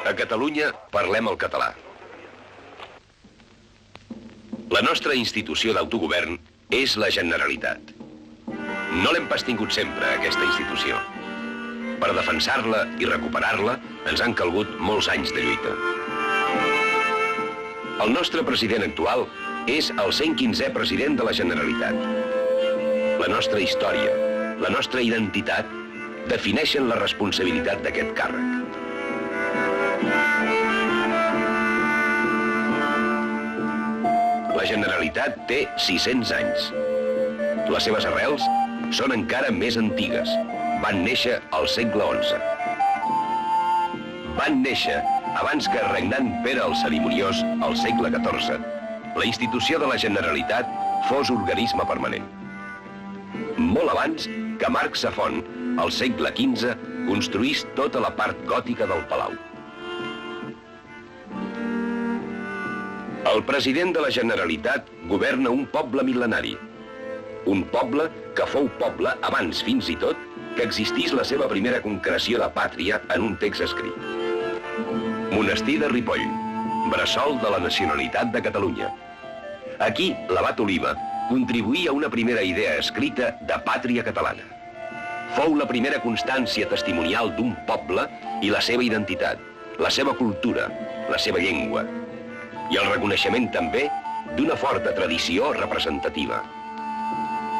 A Catalunya parlem el català. La nostra institució d'autogovern és la Generalitat. No l'hem pas tingut sempre, aquesta institució. Per defensar-la i recuperar-la ens han calgut molts anys de lluita. El nostre president actual és el 115è president de la Generalitat. La nostra història, la nostra identitat, defineixen la responsabilitat d'aquest càrrec. La Generalitat té 600 anys. Les seves arrels són encara més antigues. Van néixer al segle XI. Van néixer abans que regnant Pere el Cerimoniós, al segle XIV, la institució de la Generalitat fos organisme permanent. Molt abans que Marc Safont, al segle XV, construís tota la part gòtica del palau. El president de la Generalitat governa un poble mil·lenari. Un poble que fou poble abans, fins i tot, que existís la seva primera concreció de pàtria en un text escrit. Monestir de Ripoll, bressol de la nacionalitat de Catalunya. Aquí, l'abat Oliva contribuïa a una primera idea escrita de pàtria catalana. Fou la primera constància testimonial d'un poble i la seva identitat, la seva cultura, la seva llengua, i el reconeixement també d'una forta tradició representativa.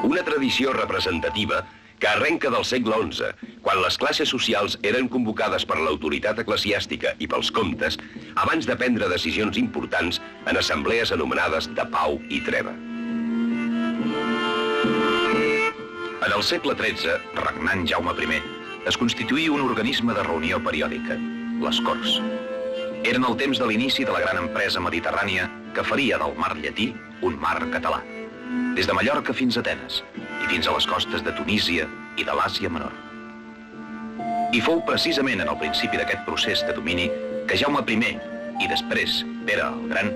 Una tradició representativa que arrenca del segle XI, quan les classes socials eren convocades per l'autoritat eclesiàstica i pels comtes abans de prendre decisions importants en assemblees anomenades de pau i treva. En el segle XIII, regnant Jaume I, es constituïa un organisme de reunió periòdica, les Corts. Eren el temps de l'inici de la gran empresa mediterrània que faria del mar llatí un mar català, des de Mallorca fins a Atenes i fins a les costes de Tunísia i de l'Àsia Menor. I fou precisament en el principi d'aquest procés de domini que Jaume I i després Pere el Gran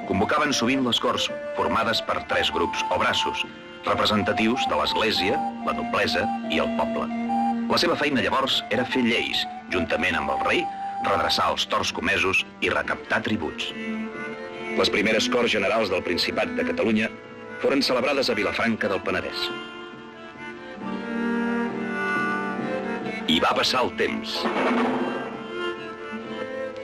convocaven sovint les Corts formades per 3 grups o braços representatius de l'Església, la noblesa i el poble. La seva feina llavors era fer lleis, juntament amb el rei, redreçar els torts comesos i recaptar tributs. Les primeres Corts Generals del Principat de Catalunya foren celebrades a Vilafranca del Penedès. I va passar el temps.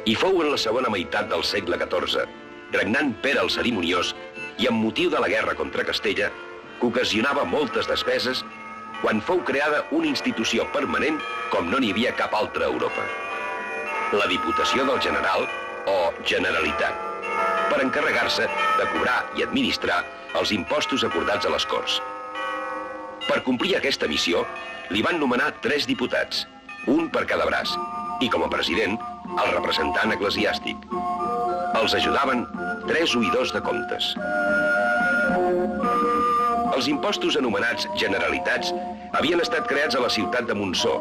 I fou en la segona meitat del segle XIV, regnant Pere el Cerimoniós i amb motiu de la guerra contra Castella, que ocasionava moltes despeses, quan fou creada una institució permanent com no n'hi havia cap altra a Europa. La Diputació del General, o Generalitat, per encarregar-se de cobrar i administrar els impostos acordats a les Corts. Per complir aquesta missió, li van nomenar 3 diputats, un per cada braç, i com a president, el representant eclesiàstic. Els ajudaven 3 oïdors de comptes. Els impostos anomenats Generalitats havien estat creats a la ciutat de Montsó,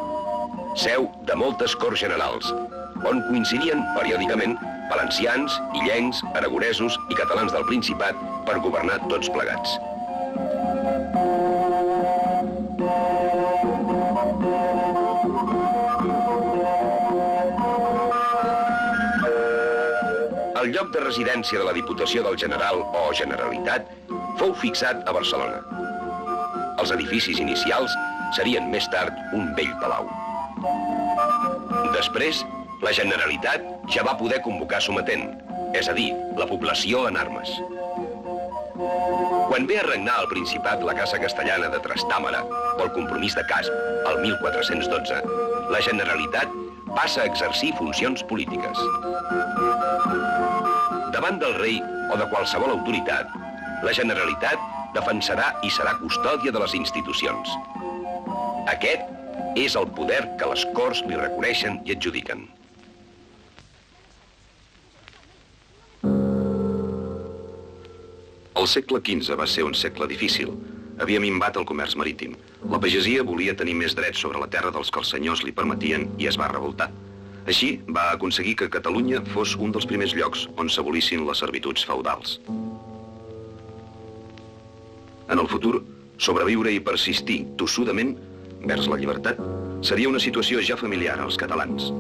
seu de moltes Corts Generals, on coincidien periòdicament valencians, illencs, aragonesos i catalans del Principat per governar tots plegats. El lloc de residència de la Diputació del General o Generalitat fou fixat a Barcelona. Els edificis inicials serien més tard un vell palau. Després, la Generalitat ja va poder convocar sometent, és a dir, la població en armes. Quan ve a regnar al Principat la Casa Castellana de Trastàmara pel compromís de Casp, el 1412, la Generalitat passa a exercir funcions polítiques. Davant del rei o de qualsevol autoritat, la Generalitat defensarà i serà custòdia de les institucions. Aquest és el poder que les Corts li reconeixen i adjudiquen. El segle XV va ser un segle difícil. Havia minvat el comerç marítim. La pagesia volia tenir més drets sobre la terra dels que els senyors li permetien i es va revoltar. Així, va aconseguir que Catalunya fos un dels primers llocs on s'abolissin les servituds feudals. En el futur, sobreviure i persistir tossudament vers la llibertat seria una situació ja familiar als catalans.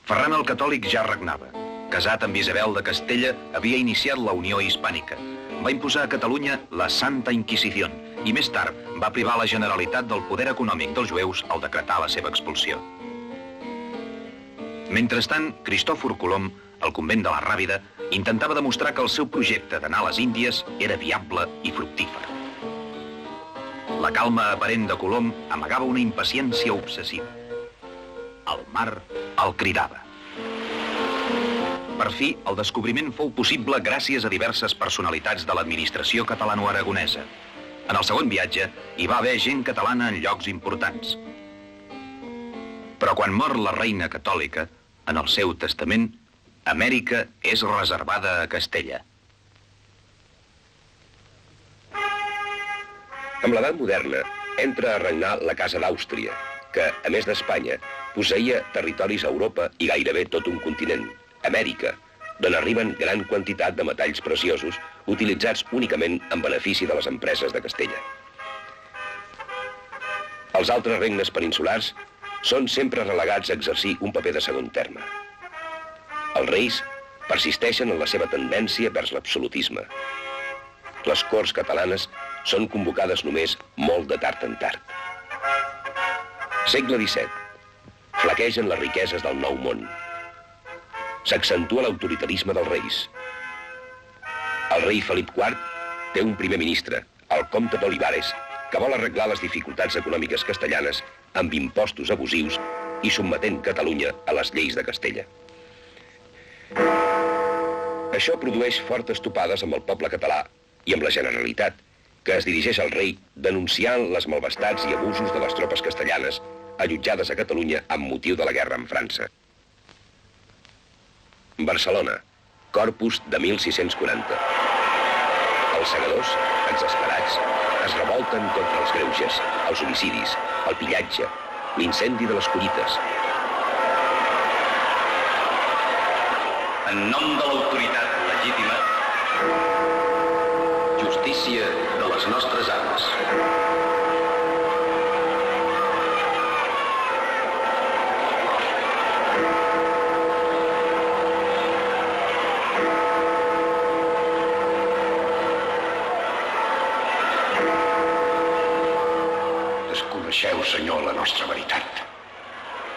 Ferran el Catòlic ja regnava. Casat amb Isabel de Castella, havia iniciat la Unió Hispànica. Va imposar a Catalunya la Santa Inquisició i més tard va privar la Generalitat del poder econòmic dels jueus al decretar la seva expulsió. Mentrestant, Cristòfor Colom, al convent de la Ràbida, intentava demostrar que el seu projecte d'anar a les Índies era viable i fructífer. La calma aparent de Colom amagava una impaciència obsessiva. El mar el cridava. Per fi, el descobriment fou possible gràcies a diverses personalitats de l'administració catalano-aragonesa. En el segon viatge, hi va haver gent catalana en llocs importants. Però quan mor la reina catòlica, en el seu testament, Amèrica és reservada a Castella. Amb l'edat moderna, entra a regnar la Casa d'Àustria, que, a més d'Espanya, posseïa territoris a Europa i gairebé tot un continent, Amèrica, d'on arriben gran quantitat de metalls preciosos utilitzats únicament en benefici de les empreses de Castella. Els altres regnes peninsulars són sempre relegats a exercir un paper de segon terme. Els reis persisteixen en la seva tendència vers l'absolutisme. Les corts catalanes són convocades només molt de tard en tard. Segle XVII. Flaquegen les riqueses del Nou Món. S'accentua l'autoritarisme dels reis. El rei Felip IV té un primer ministre, el comte d'Olivares, que vol arreglar les dificultats econòmiques castellanes amb impostos abusius i sotmetent Catalunya a les lleis de Castella. Això produeix fortes topades amb el poble català i amb la Generalitat, que es dirigeix al rei denunciant les malvestats i abusos de les tropes castellanes allotjades a Catalunya amb motiu de la guerra amb França. Barcelona, Corpus de 1640. Els segadors, exasperats, es revolten contra els greuges, els homicidis, el pillatge, l'incendi de les collites. En nom de l'autoritat legítima, justícia de les nostres armes. Desconeixeu, senyor, la nostra veritat.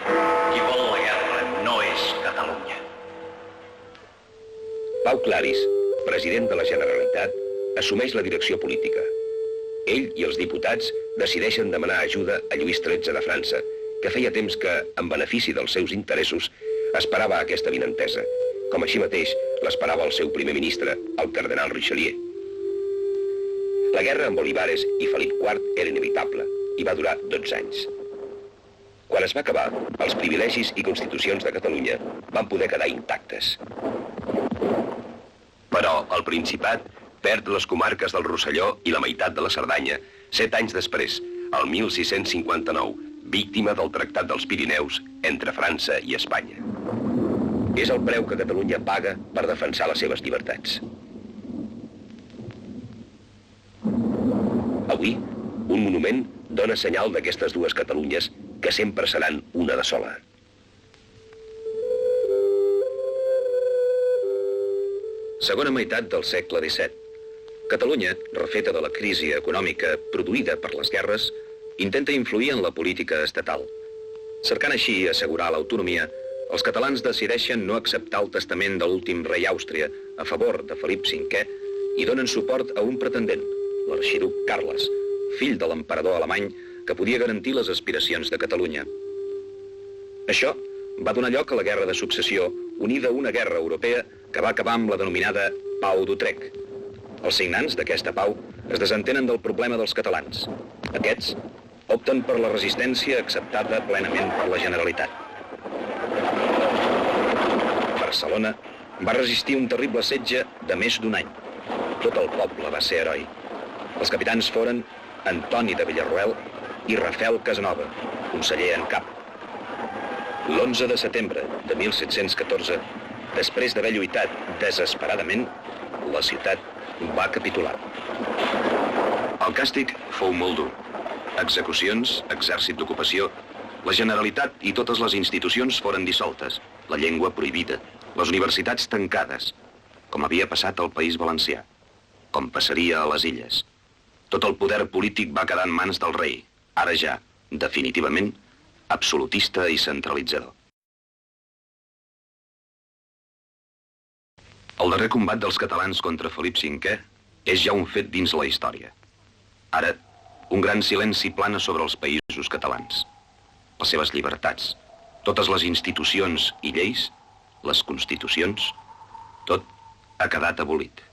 Qui vol la guerra no és Catalunya. Pau Claris, president de la Generalitat, assumeix la direcció política. Ell i els diputats decideixen demanar ajuda a Lluís XIII de França, que feia temps que, en benefici dels seus interessos, esperava aquesta avinentesa, com així mateix l'esperava el seu primer ministre, el cardenal Richelieu. La guerra amb Olivares i Felip IV era inevitable i va durar 12 anys. Quan es va acabar, els privilegis i constitucions de Catalunya van poder quedar intactes. Però el Principat perd les comarques del Rosselló i la meitat de la Cerdanya 7 anys després, el 1659, víctima del Tractat dels Pirineus entre França i Espanya. És el preu que Catalunya paga per defensar les seves llibertats. Avui, un monument dona senyal d'aquestes dues Catalunyes que sempre seran una de sola. Segona meitat del segle XVII. Catalunya, refeta de la crisi econòmica produïda per les guerres, intenta influir en la política estatal. Cercant així assegurar l'autonomia, els catalans decideixen no acceptar el testament de l'últim rei Àustria a favor de Felip V i donen suport a un pretendent, l'arxiduc Carles, fill de l'emperador alemany que podia garantir les aspiracions de Catalunya. Això va donar lloc a la Guerra de Successió, unida a una guerra europea que va acabar amb la denominada Pau d'Utrecht. Els signants d'aquesta pau es desentenen del problema dels catalans. Aquests opten per la resistència acceptada plenament per la Generalitat. Barcelona va resistir un terrible setge de més d'un any. Tot el poble va ser heroi. Els capitans foren Antoni de Villarroel i Rafael Casanova, conseller en cap. L'11 de setembre de 1714, després d'haver lluitat desesperadament, la ciutat va capitular. El càstig fou molt dur. Execucions, exèrcit d'ocupació, la Generalitat i totes les institucions foren dissoltes. la llengua prohibida, les universitats tancades, com havia passat al País Valencià, com passaria a les Illes. Tot el poder polític va quedar en mans del rei, ara ja, definitivament, absolutista i centralitzador. El darrer combat dels catalans contra Felip V és ja un fet dins la història. Ara, un gran silenci plana sobre els països catalans. Les seves llibertats, totes les institucions i lleis, les constitucions, tot ha quedat abolit.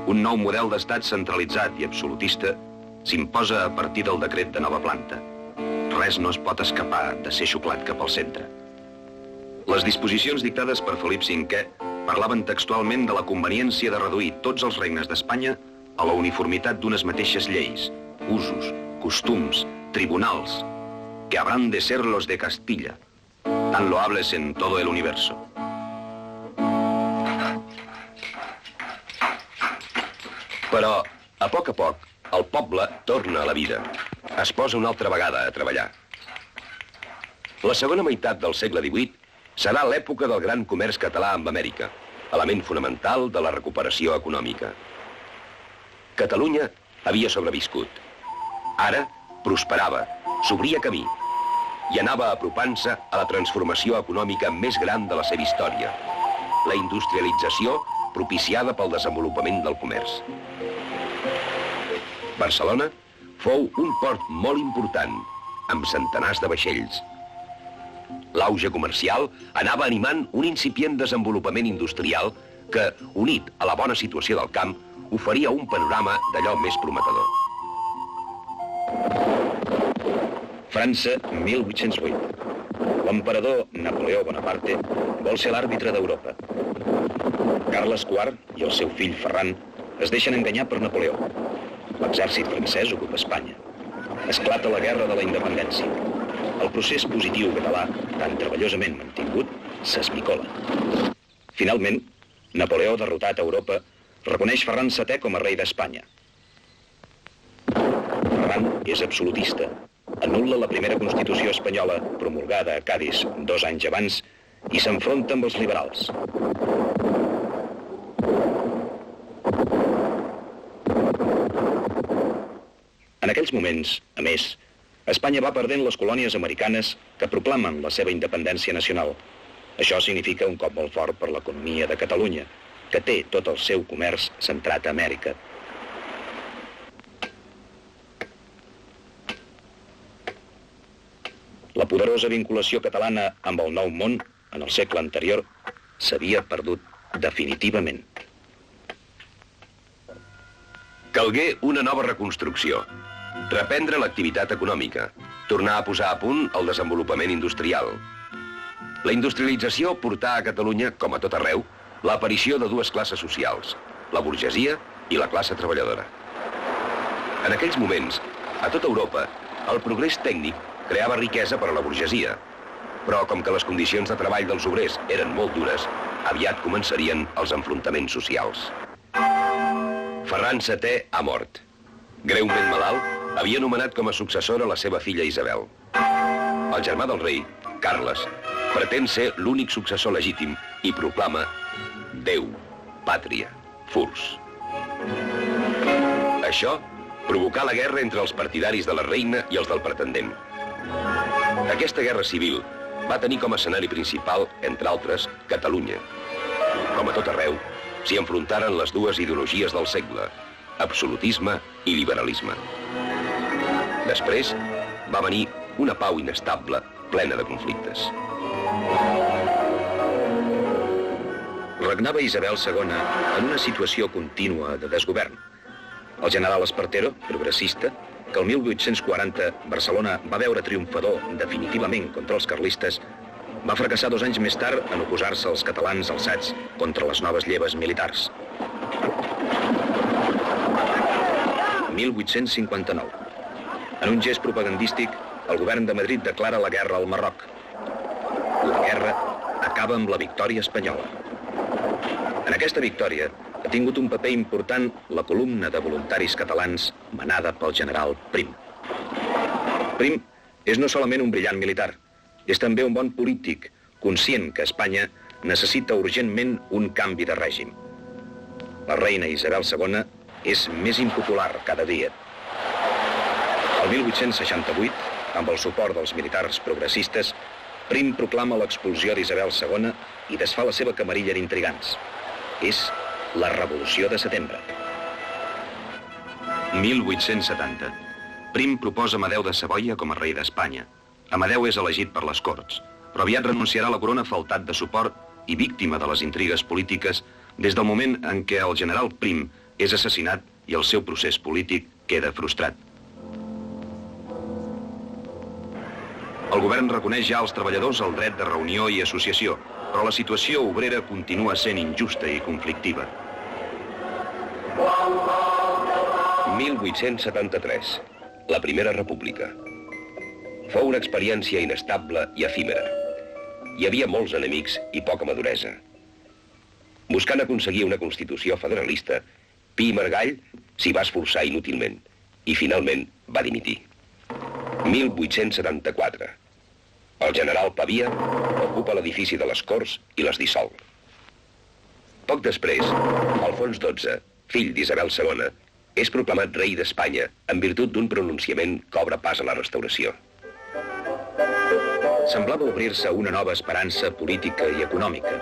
Un nou model d'estat centralitzat i absolutista s'imposa a partir del decret de nova planta. Res no es pot escapar de ser xuclat cap al centre. Les disposicions dictades per Felip V parlaven textualment de la conveniència de reduir tots els regnes d'Espanya a la uniformitat d'unes mateixes lleis, usos, costums, tribunals, que habrán de ser los de Castilla, tan loables en todo el universo. Però, a poc, el poble torna a la vida. Es posa una altra vegada a treballar. La segona meitat del segle XVIII serà l'època del gran comerç català amb Amèrica, element fonamental de la recuperació econòmica. Catalunya havia sobreviscut. Ara prosperava, s'obria camí i anava apropant-se a la transformació econòmica més gran de la seva història, la industrialització propiciada pel desenvolupament del comerç. Barcelona fou un port molt important, amb centenars de vaixells. L'auge comercial anava animant un incipient desenvolupament industrial que, unit a la bona situació del camp, oferia un panorama d'allò més prometedor. França, 1808. L'emperador Napoleó Bonaparte vol ser l'àrbitre d'Europa. Carles IV i el seu fill Ferran es deixen enganyar per Napoleó. L'exèrcit francès ocupa Espanya. Esclata la guerra de la independència. El procés positiu català, tan treballosament mantingut, s'esmicola. Finalment, Napoleó, derrotat a Europa, reconeix Ferran VII com a rei d'Espanya. Ferran és absolutista. Anul·la la primera Constitució espanyola, promulgada a Cadis 2 anys abans, i s'enfronta amb els liberals. En aquells moments, a més, Espanya va perdent les colònies americanes que proclamen la seva independència nacional. Això significa un cop molt fort per l'economia de Catalunya, que té tot el seu comerç centrat a Amèrica. La poderosa vinculació catalana amb el Nou Món, en el segle anterior, s'havia perdut definitivament. Calgué una nova reconstrucció. Reprendre l'activitat econòmica, tornar a posar a punt el desenvolupament industrial. La industrialització portà a Catalunya, com a tot arreu, l'aparició de dues classes socials, la burgesia i la classe treballadora. En aquells moments, a tota Europa, el progrés tècnic creava riquesa per a la burgesia, però com que les condicions de treball dels obrers eren molt dures, aviat començarien els enfrontaments socials. Ferran VII ha mort. Greument malalt, havia nomenat com a successora la seva filla Isabel. El germà del rei, Carles, pretén ser l'únic successor legítim i proclama Déu, pàtria, furs. Això provocà la guerra entre els partidaris de la reina i els del pretendent. Aquesta guerra civil va tenir com a escenari principal, entre altres, Catalunya. Com a tot arreu, s'hi enfrontaren les dues ideologies del segle, absolutisme i liberalisme. Després va venir una pau inestable, plena de conflictes. Regnava Isabel II en una situació contínua de desgovern. El general Espartero, progressista, que el 1840 Barcelona va veure triomfador definitivament contra els carlistes, va fracassar 2 anys més tard en oposar-se als catalans alçats contra les noves lleves militars. 1859. En un gest propagandístic, el govern de Madrid declara la guerra al Marroc. La guerra acaba amb la victòria espanyola. En aquesta victòria ha tingut un paper important la columna de voluntaris catalans manada pel general Prim. Prim És no solament un brillant militar, és també un bon polític, conscient que Espanya necessita urgentment un canvi de règim. La reina Isabel II és més impopular cada dia. El 1868, amb el suport dels militars progressistes, Prim proclama l'expulsió d'Isabel II i desfà la seva camarilla d'intrigants. És la Revolució de Setembre. 1870. Prim proposa Amadeu de Savoia com a rei d'Espanya. Amadeu és elegit per les Corts, però aviat renunciarà a la corona faltat de suport i víctima de les intrigues polítiques des del moment en què el general Prim és assassinat i el seu procés polític queda frustrat. El govern reconeix ja als treballadors el dret de reunió i associació, però la situació obrera continua sent injusta i conflictiva. 1873. La Primera República. Fou una experiència inestable i efímera. Hi havia molts enemics i poca maduresa. Buscant aconseguir una constitució federalista, Pi i Margall s'hi va esforçar inútilment i finalment va dimitir. 1874. El general Pavia ocupa l'edifici de les Corts i les dissol. Poc després, Alfons XII, fill d'Isabel II, és proclamat rei d'Espanya en virtut d'un pronunciament que obre pas a la restauració. Semblava obrir-se una nova esperança política i econòmica.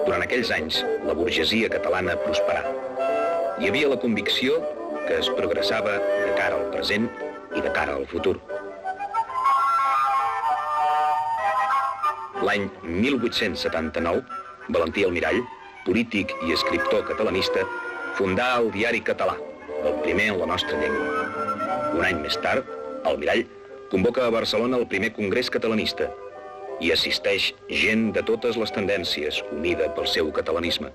Durant aquells anys, la burgesia catalana prosperà. Hi havia la convicció que es progressava de cara al present i de cara al futur. L'any 1879, Valentí Almirall, polític i escriptor catalanista, fundà el Diari Català, el primer en la nostra llengua. Un any més tard, Almirall convoca a Barcelona el primer congrés catalanista i assisteix gent de totes les tendències unida pel seu catalanisme.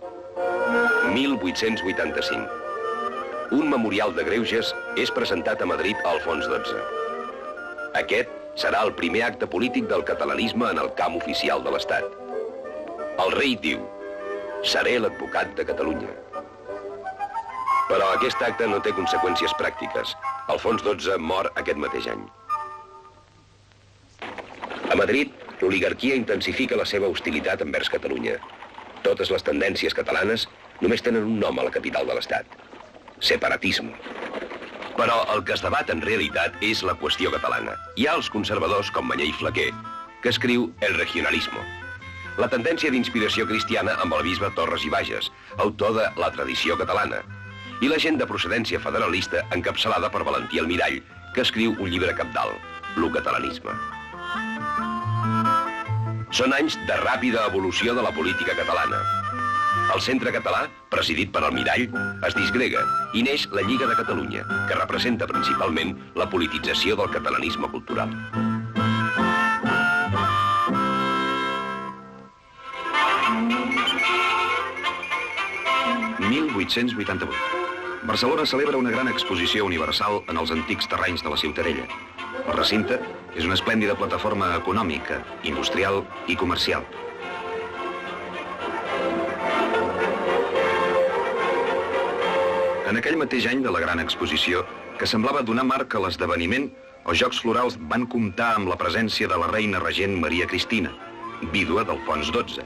1885. Un memorial de greuges és presentat a Madrid a Alfons XII. Aquest serà el primer acte polític del catalanisme en el camp oficial de l'Estat. El rei diu: seré l'advocat de Catalunya. Però aquest acte no té conseqüències pràctiques. Alfons XII mor aquest mateix any. A Madrid, l'oligarquia intensifica la seva hostilitat envers Catalunya. Totes les tendències catalanes només tenen un nom a la capital de l'Estat: separatisme. Però el que es debat en realitat és la qüestió catalana. Hi ha els conservadors, com Mañé i Flaquer, que escriu El regionalismo. La tendència d'inspiració cristiana amb el bisbe Torres i Bages, autor de La tradició catalana, i la gent de procedència federalista encapçalada per Valentí Almirall, que escriu un llibre cabdal, Lo catalanisme. Són anys de ràpida evolució de la política catalana. El centre català, presidit per Almirall, es disgrega i neix la Lliga de Catalunya, que representa principalment la politització del catalanisme cultural. Barcelona celebra una gran exposició universal en els antics terrenys de la Ciutadella. El recinte és una esplèndida plataforma econòmica, industrial i comercial. En aquell mateix any de la gran exposició, que semblava donar marc a l'esdeveniment, els Jocs Florals van comptar amb la presència de la reina regent Maria Cristina, vídua d'Alfons XII.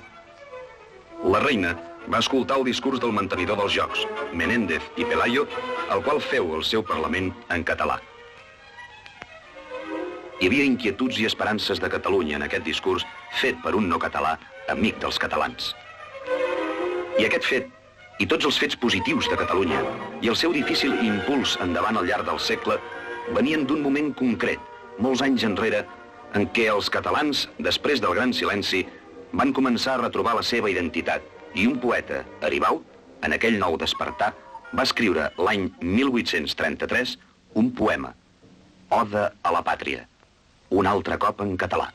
La reina va escoltar el discurs del mantenidor dels Jocs, Menéndez i Pelayo, el qual feu el seu Parlament en català. Hi havia inquietuds i esperances de Catalunya en aquest discurs fet per un no català, amic dels catalans. I aquest fet, i tots els fets positius de Catalunya, i el seu difícil impuls endavant al llarg del segle, venien d'un moment concret, molts anys enrere, en què els catalans, després del gran silenci, van començar a retrobar la seva identitat, i un poeta, Aribau, en aquell nou despertar, va escriure l'any 1833 un poema, Oda a la Pàtria, un altre cop en català.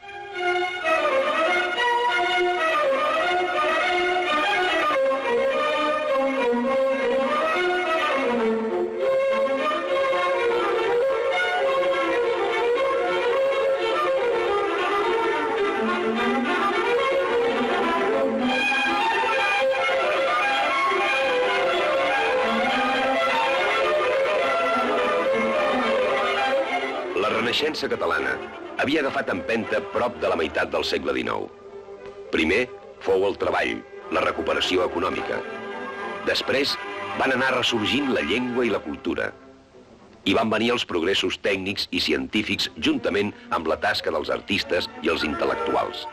La Renaixença catalana havia agafat empenta prop de la meitat del segle XIX. Primer fou el treball, la recuperació econòmica. Després van anar ressorgint la llengua i la cultura. I van venir els progressos tècnics i científics juntament amb la tasca dels artistes i els intel·lectuals.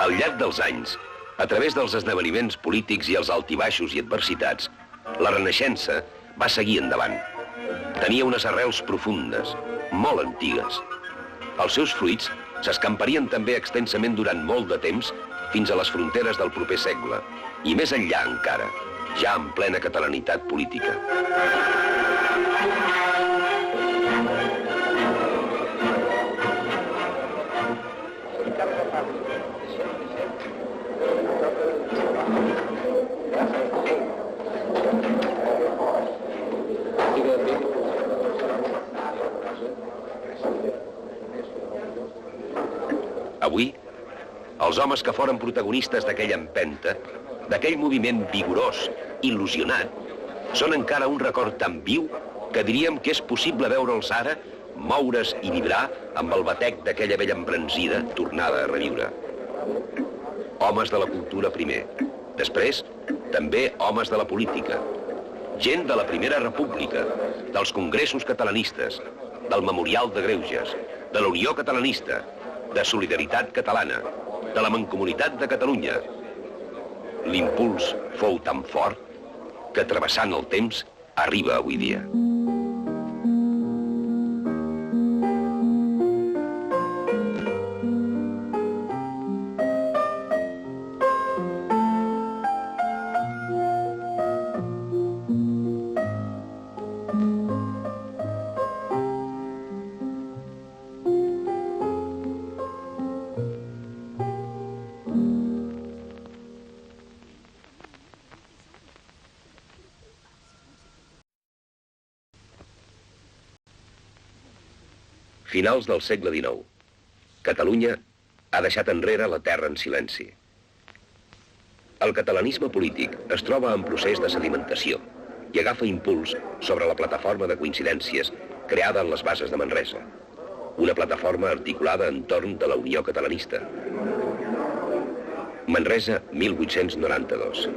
Al llarg dels anys, a través dels esdeveniments polítics i els altibaixos i adversitats, la Renaixença va seguir endavant. Tenia unes arrels profundes, molt antigues. Els seus fruits s'escamparien també extensament durant molt de temps fins a les fronteres del proper segle, i més enllà encara, ja en plena catalanitat política. Avui, els homes que foren protagonistes d'aquella empenta, d'aquell moviment vigorós, il·lusionat, són encara un record tan viu que diríem que és possible veure'ls ara moure's i vibrar amb el batec d'aquella vella embranzida tornada a reviure. Homes de la cultura primer, després també homes de la política, gent de la Primera República, dels congressos catalanistes, del Memorial de Greuges, de la Unió Catalanista, de Solidaritat Catalana, de la Mancomunitat de Catalunya. L'impuls fou tan fort que, travessant el temps, arriba avui dia. Finals del segle XIX. Catalunya ha deixat enrere la terra en silenci. El catalanisme polític es troba en procés de sedimentació i agafa impuls sobre la plataforma de coincidències creada en les bases de Manresa, una plataforma articulada entorn de la Unió Catalanista. Manresa, 1892.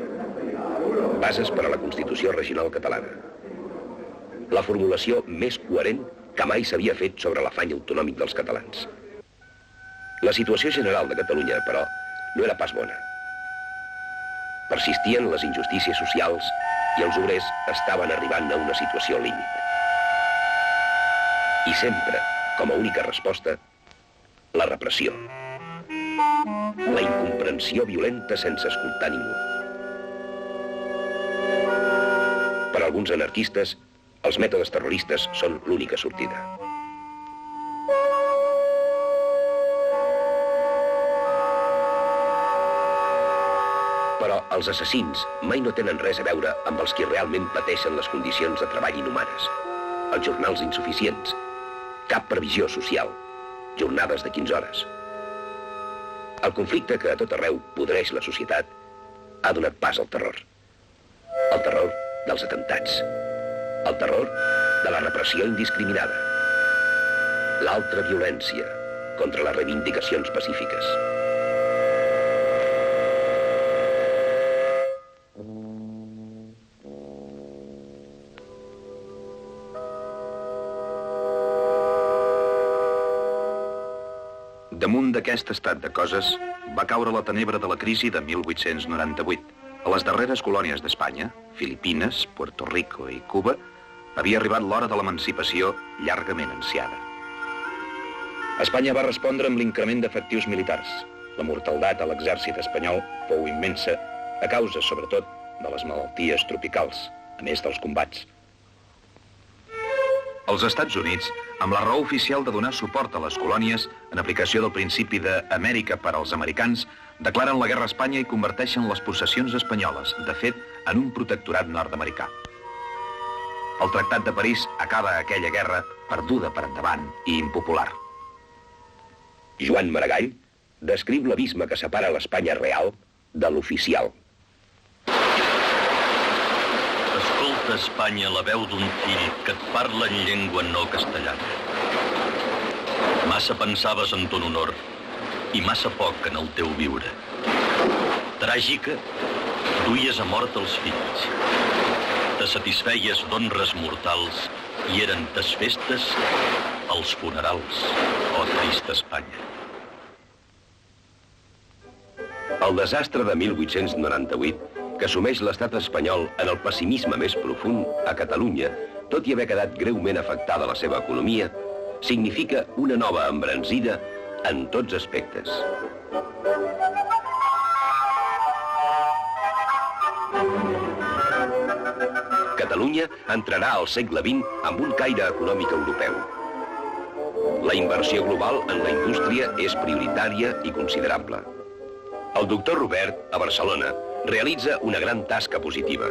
Bases per a la Constitució Regional Catalana. La formulació més coherent que mai s'havia fet sobre l'afany autonòmic dels catalans. La situació general de Catalunya, però, no era pas bona. Persistien les injustícies socials i els obrers estaven arribant a una situació límit. I sempre, com a única resposta, la repressió. La incomprensió violenta sense escoltar ningú. Per a alguns anarquistes, els mètodes terroristes són l'única sortida. Però els assassins mai no tenen res a veure amb els qui realment pateixen les condicions de treball inhumanes. Els jornals insuficients, cap previsió social, jornades de 15 hores. El conflicte que a tot arreu podreix la societat ha donat pas al terror. El terror dels atemptats. El terror de la repressió indiscriminada. L'altra violència contra les reivindicacions pacífiques. Damunt d'aquest estat de coses va caure la tenebra de la crisi de 1898. A les darreres colònies d'Espanya, Filipines, Puerto Rico i Cuba, havia arribat l'hora de l'emancipació llargament ansiada. Espanya va respondre amb l'increment d'efectius militars. La mortaldat a l'exèrcit espanyol fou immensa, a causa, sobretot, de les malalties tropicals, a més dels combats. Els Estats Units, amb la raó oficial de donar suport a les colònies en aplicació del principi d'Amèrica per als americans, declaren la guerra a Espanya i converteixen les possessions espanyoles, de fet, en un protectorat nord-americà. El Tractat de París acaba aquella guerra perduda per endavant i impopular. Joan Maragall descriu l'abisme que separa l'Espanya real de l'oficial. Escolta, Espanya, la veu d'un fill que et parla en llengua no castellana. Massa pensaves en ton honor i massa poc en el teu viure. Tràgica, duies a mort els fills. Te satisfeies d'honres mortals i eren tes festes els funerals, trista Espanya. El desastre de 1898, que assumeix l'estat espanyol en el pessimisme més profund a Catalunya, tot i haver quedat greument afectada la seva economia, significa una nova embranzida en tots aspectes. Catalunya entrarà al segle XX amb un caire econòmic europeu. La inversió global en la indústria és prioritària i considerable. El doctor Robert, a Barcelona, realitza una gran tasca positiva.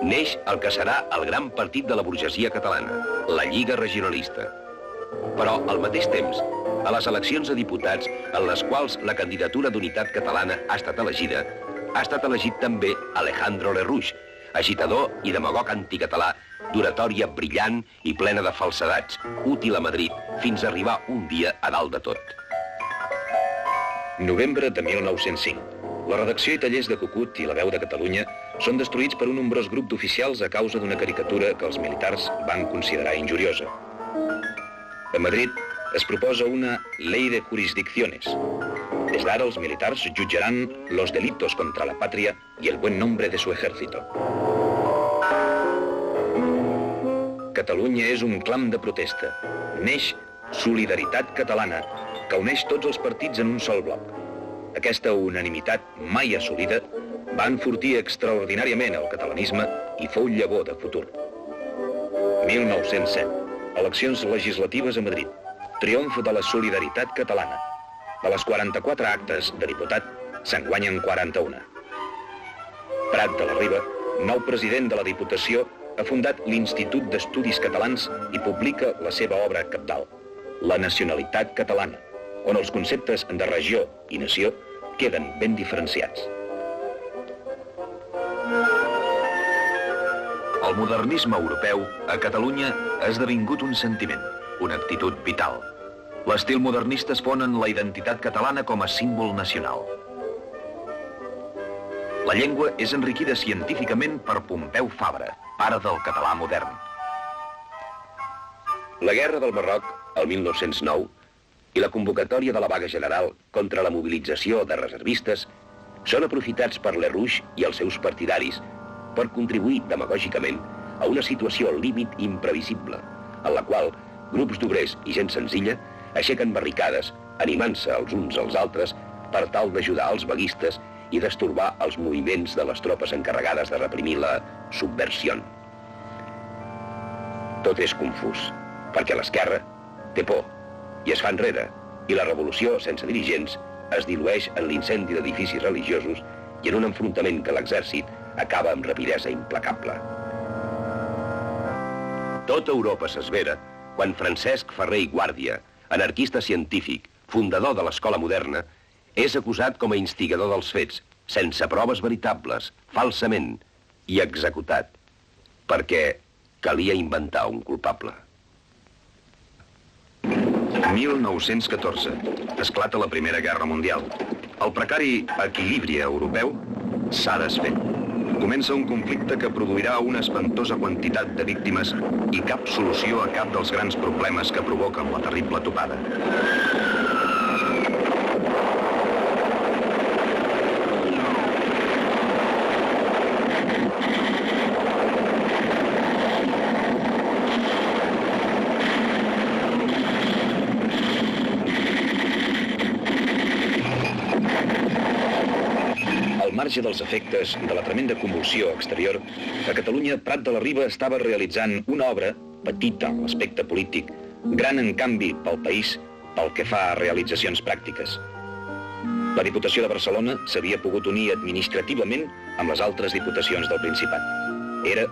Neix el que serà el gran partit de la burgesia catalana, la Lliga Regionalista. Però, al mateix temps, a les eleccions a diputats, en les quals la candidatura d'Unitat Catalana ha estat elegit també Alejandro Lerroux, agitador i demagog anticatalà, d'oratòria brillant i plena de falsedats, útil a Madrid, fins a arribar un dia a dalt de tot. Novembre de 1905. La redacció i tallers de Cucut i La Veu de Catalunya són destruïts per un nombrós grup d'oficials a causa d'una caricatura que els militars van considerar injuriosa. A Madrid es proposa una ley de jurisdicciones. Des d'ara els militars jutjaran los delitos contra la patria y el buen nombre de su ejército. Catalunya és un clam de protesta. Neix Solidaritat Catalana, que uneix tots els partits en un sol bloc. Aquesta unanimitat mai assolida va enfortir extraordinàriament el catalanisme i fou llavor de futur. 1907. Eleccions legislatives a Madrid. Triomf de la Solidaritat Catalana. De les 44 actes de diputat, se'n guanyen 41. Prat de la Riba, nou president de la Diputació, ha fundat l'Institut d'Estudis Catalans i publica la seva obra cabdal, La nacionalitat catalana, on els conceptes de regió i nació queden ben diferenciats. El modernisme europeu a Catalunya ha esdevingut un sentiment, una actitud vital. L'estil modernista es fon en la identitat catalana com a símbol nacional. La llengua és enriquida científicament per Pompeu Fabra, pare del català modern. La guerra del Marroc, el 1909, i la convocatòria de la vaga general contra la mobilització de reservistes són aprofitats per Lerroux i els seus partidaris per contribuir demagògicament a una situació límit imprevisible, en la qual grups d'obrers i gent senzilla aixequen barricades, animant-se els uns als altres per tal d'ajudar els vaguistes i destorbar els moviments de les tropes encarregades de reprimir la subversió. Tot és confús, perquè l'esquerra té por i es fa enrere, i la revolució sense dirigents es dilueix en l'incendi d'edificis religiosos i en un enfrontament que l'exèrcit acaba amb rapidesa implacable. Tota Europa s'esvera quan Francesc Ferrer i Guàrdia, anarquista científic, fundador de l'escola moderna, és acusat com a instigador dels fets, sense proves veritables, falsament, i executat, perquè calia inventar un culpable. 1914. Esclata la Primera Guerra Mundial. El precari equilibri europeu s'ha desfet. Comença un conflicte que produirà una espantosa quantitat de víctimes i cap solució a cap dels grans problemes que provoquen la terrible topada. Al marge dels efectes de la tremenda convulsió exterior, a Catalunya Prat de la Riba estava realitzant una obra, petita en l'aspecte polític, gran en canvi pel país, pel que fa a realitzacions pràctiques. La Diputació de Barcelona s'havia pogut unir administrativament amb les altres diputacions del Principat. Era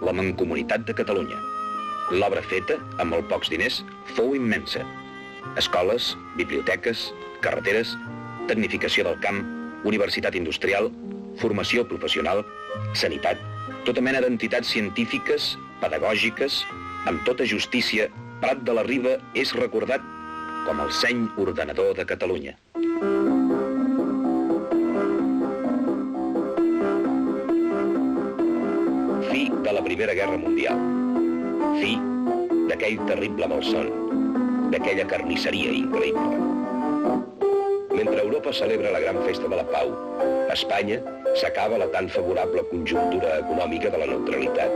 la Mancomunitat de Catalunya. L'obra feta, amb molt pocs diners, fou immensa. Escoles, biblioteques, carreteres, tecnificació del camp, universitat industrial, formació professional, sanitat, tota mena d'entitats científiques, pedagògiques, amb tota justícia, Prat de la Riba és recordat com el seny ordenador de Catalunya. Fi de la Primera Guerra Mundial. Fi d'aquell terrible malson, d'aquella carnisseria increïble. Mentre Europa celebra la gran festa de la pau, a Espanya s'acaba la tan favorable conjuntura econòmica de la neutralitat.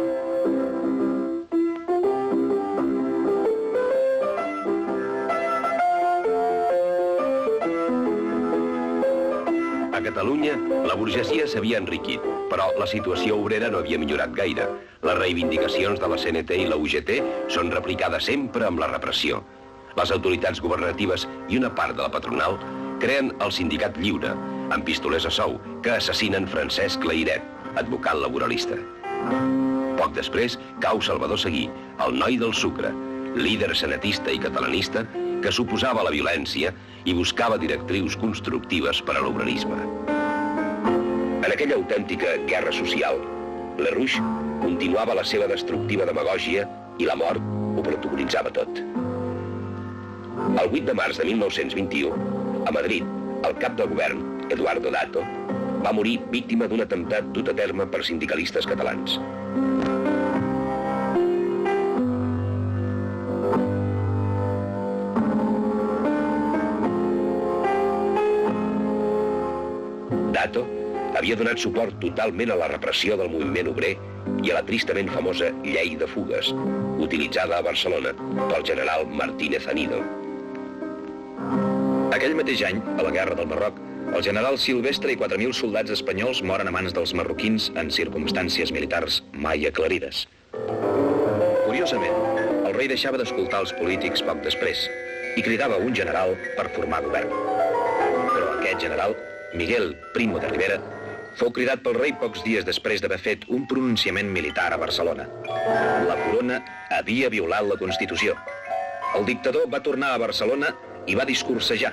A Catalunya, la burgesia s'havia enriquit, però la situació obrera no havia millorat gaire. Les reivindicacions de la CNT i la UGT són replicades sempre amb la repressió. Les autoritats governatives i una part de la patronal creen el Sindicat Lliure, amb pistolers a sou, que assassinen Francesc Layret, advocat laboralista. Poc després cau Salvador Seguí, el noi del sucre, líder senatista i catalanista que s'oposava a la violència i buscava directrius constructives per a l'obrerisme. En aquella autèntica guerra social, LaRouche continuava la seva destructiva demagògia i la mort ho protagonitzava tot. El 8 de març de 1921, a Madrid, el cap del govern, Eduardo Dato, va morir víctima d'un atemptat dut a terme per sindicalistes catalans. Dato havia donat suport totalment a la repressió del moviment obrer i a la tristament famosa llei de fugues, utilitzada a Barcelona pel general Martínez Anido. Aquell mateix any, a la Guerra del Marroc, el general Silvestre i 4.000 soldats espanyols moren a mans dels marroquins en circumstàncies militars mai aclarides. Curiosament, el rei deixava d'escoltar els polítics poc després i cridava un general per formar govern. Però aquest general, Miguel Primo de Rivera, fou cridat pel rei pocs dies després d'haver fet un pronunciament militar a Barcelona. La corona havia violat la Constitució. El dictador va tornar a Barcelona i va discursejar,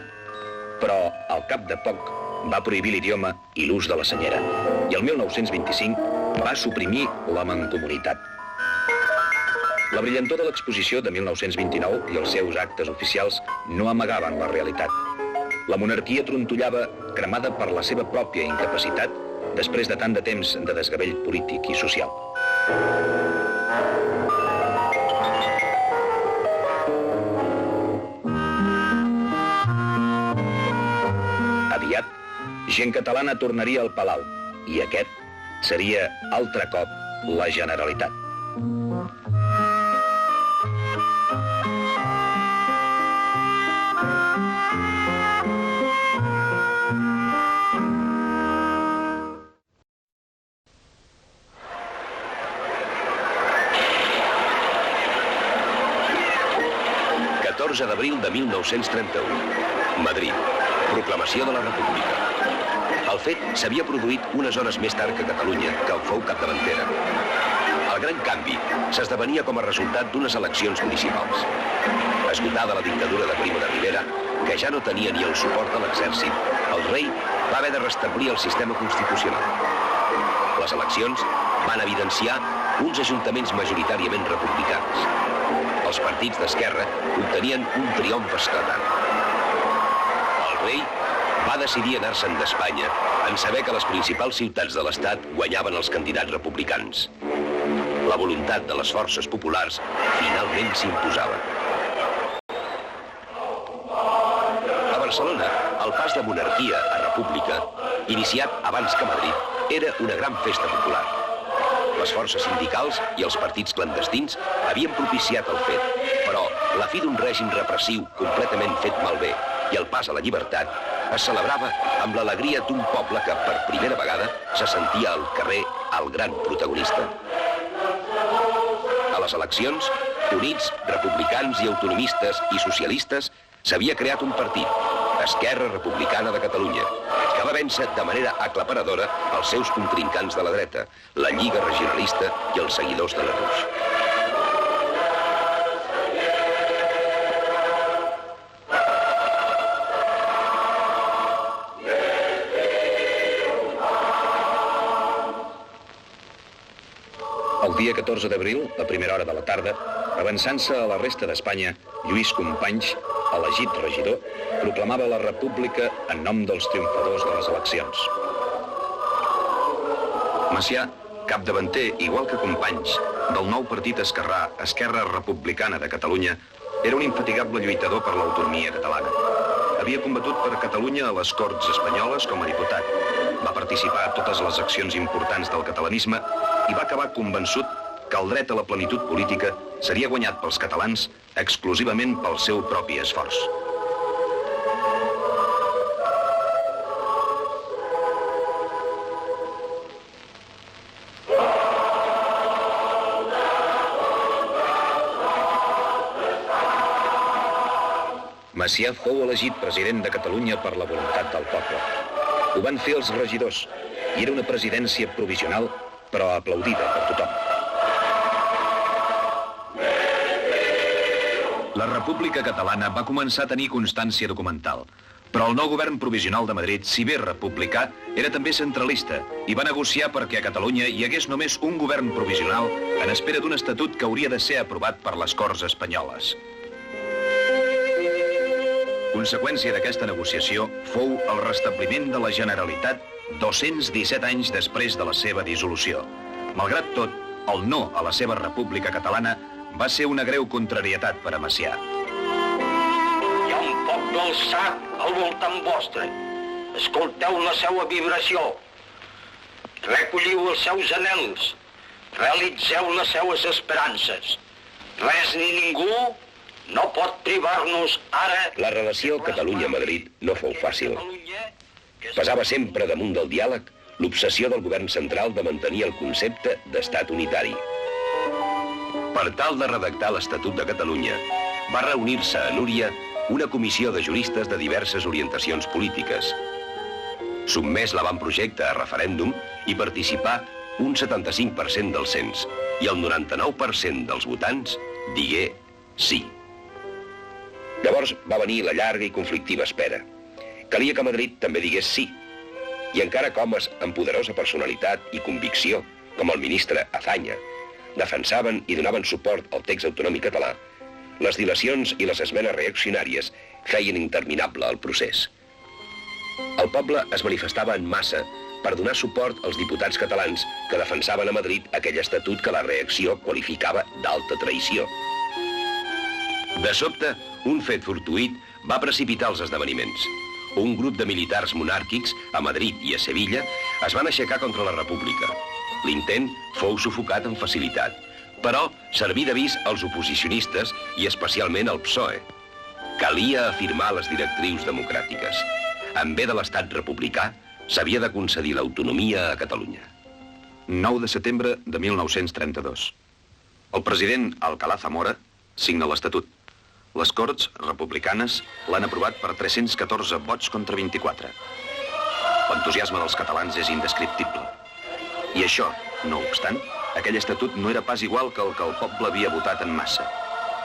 però al cap de poc va prohibir l'idioma i l'ús de la senyera, i el 1925 va suprimir la mancomunitat. La brillantor de l'exposició de 1929 i els seus actes oficials no amagaven la realitat. La monarquia trontollava cremada per la seva pròpia incapacitat després de tant de temps de desgavell polític i social. Aviat, gent catalana tornaria al Palau i aquest seria altre cop la Generalitat. D'abril de 1931. Madrid. Proclamació de la República. El fet s'havia produït unes hores més tard que Catalunya, que en fou capdavantera. El gran canvi s'esdevenia com a resultat d'unes eleccions municipals. Esgotada la dictadura de Primo de Rivera, que ja no tenia ni el suport de l'exèrcit, el rei va haver de restablir el sistema constitucional. Les eleccions van evidenciar uns ajuntaments majoritàriament republicans. Els partits d'esquerra obtenien un triomf esclatant. El rei va decidir anar-se'n d'Espanya en saber que les principals ciutats de l'Estat guanyaven els candidats republicans. La voluntat de les forces populars finalment s'imposava. A Barcelona, el pas de monarquia a república, iniciat abans que Madrid, era una gran festa popular. Les forces sindicals i els partits clandestins havien propiciat el fet, però la fi d'un règim repressiu completament fet malbé i el pas a la llibertat es celebrava amb l'alegria d'un poble que per primera vegada se sentia al carrer el gran protagonista. A les eleccions, units, republicans i autonomistes i socialistes, s'havia creat un partit, Esquerra Republicana de Catalunya, que va vèncer de manera aclaparadora els seus contrincants de la dreta, la Lliga Regionalista i els seguidors de LaRouche. El dia 14 d'abril, a primera hora de la tarda, avançant-se a la resta d'Espanya, Lluís Companys elegit regidor, proclamava la república en nom dels triomfadors de les eleccions. Macià, capdavanter, igual que companys, del nou partit esquerrà, Esquerra Republicana de Catalunya, era un infatigable lluitador per l'autonomia catalana. Havia combatut per Catalunya a les Corts espanyoles com a diputat. Va participar a totes les accions importants del catalanisme i va acabar convençut que el dret a la plenitud política seria guanyat pels catalans exclusivament pel seu propi esforç. Macià fou elegit president de Catalunya per la voluntat del poble. Ho van fer els regidors i era una presidència provisional, però aplaudida per tothom. La República Catalana va començar a tenir constància documental, però el nou govern provisional de Madrid, si bé republicà, era també centralista i va negociar perquè a Catalunya hi hagués només un govern provisional en espera d'un estatut que hauria de ser aprovat per les Corts espanyoles. Conseqüència d'aquesta negociació fou el restabliment de la Generalitat 217 anys després de la seva dissolució. Malgrat tot, el no a la seva República Catalana va ser una greu contrarietat per a Macià. Hi ha un poble alçat al voltant vostre. Escolteu la seva vibració. Recolliu els seus anhels. Realitzeu les seues esperances. Res ni ningú no pot privar-nos ara... La relació Catalunya-Madrid no fou fàcil. Pesava sempre damunt del diàleg l'obsessió del govern central de mantenir el concepte d'estat unitari. Per tal de redactar l'Estatut de Catalunya, va reunir-se a Núria una comissió de juristes de diverses orientacions polítiques. Sotmès l'avantprojecte a referèndum i participar un 75% del cens, i el 99% dels votants digué sí. Llavors va venir la llarga i conflictiva espera. Calia que Madrid també digués sí. I encara que homes amb poderosa personalitat i convicció, com el ministre Azaña, defensaven i donaven suport al text autonòmic català, les dilacions i les esmenes reaccionàries feien interminable el procés. El poble es manifestava en massa per donar suport als diputats catalans que defensaven a Madrid aquell estatut que la reacció qualificava d'alta traïció. De sobte, un fet fortuït va precipitar els esdeveniments. Un grup de militars monàrquics a Madrid i a Sevilla es van aixecar contra la República. L'intent fou sufocat amb facilitat, però serví d'avís als oposicionistes i especialment al PSOE. Calia afirmar les directrius democràtiques. En bé de l'estat republicà, s'havia de concedir l'autonomia a Catalunya. 9 de setembre de 1932. El president Alcalá Zamora signa l'Estatut. Les Corts republicanes l'han aprovat per 314 vots contra 24. L'entusiasme dels catalans és indescriptible. I això, no obstant, aquell estatut no era pas igual que el poble havia votat en massa.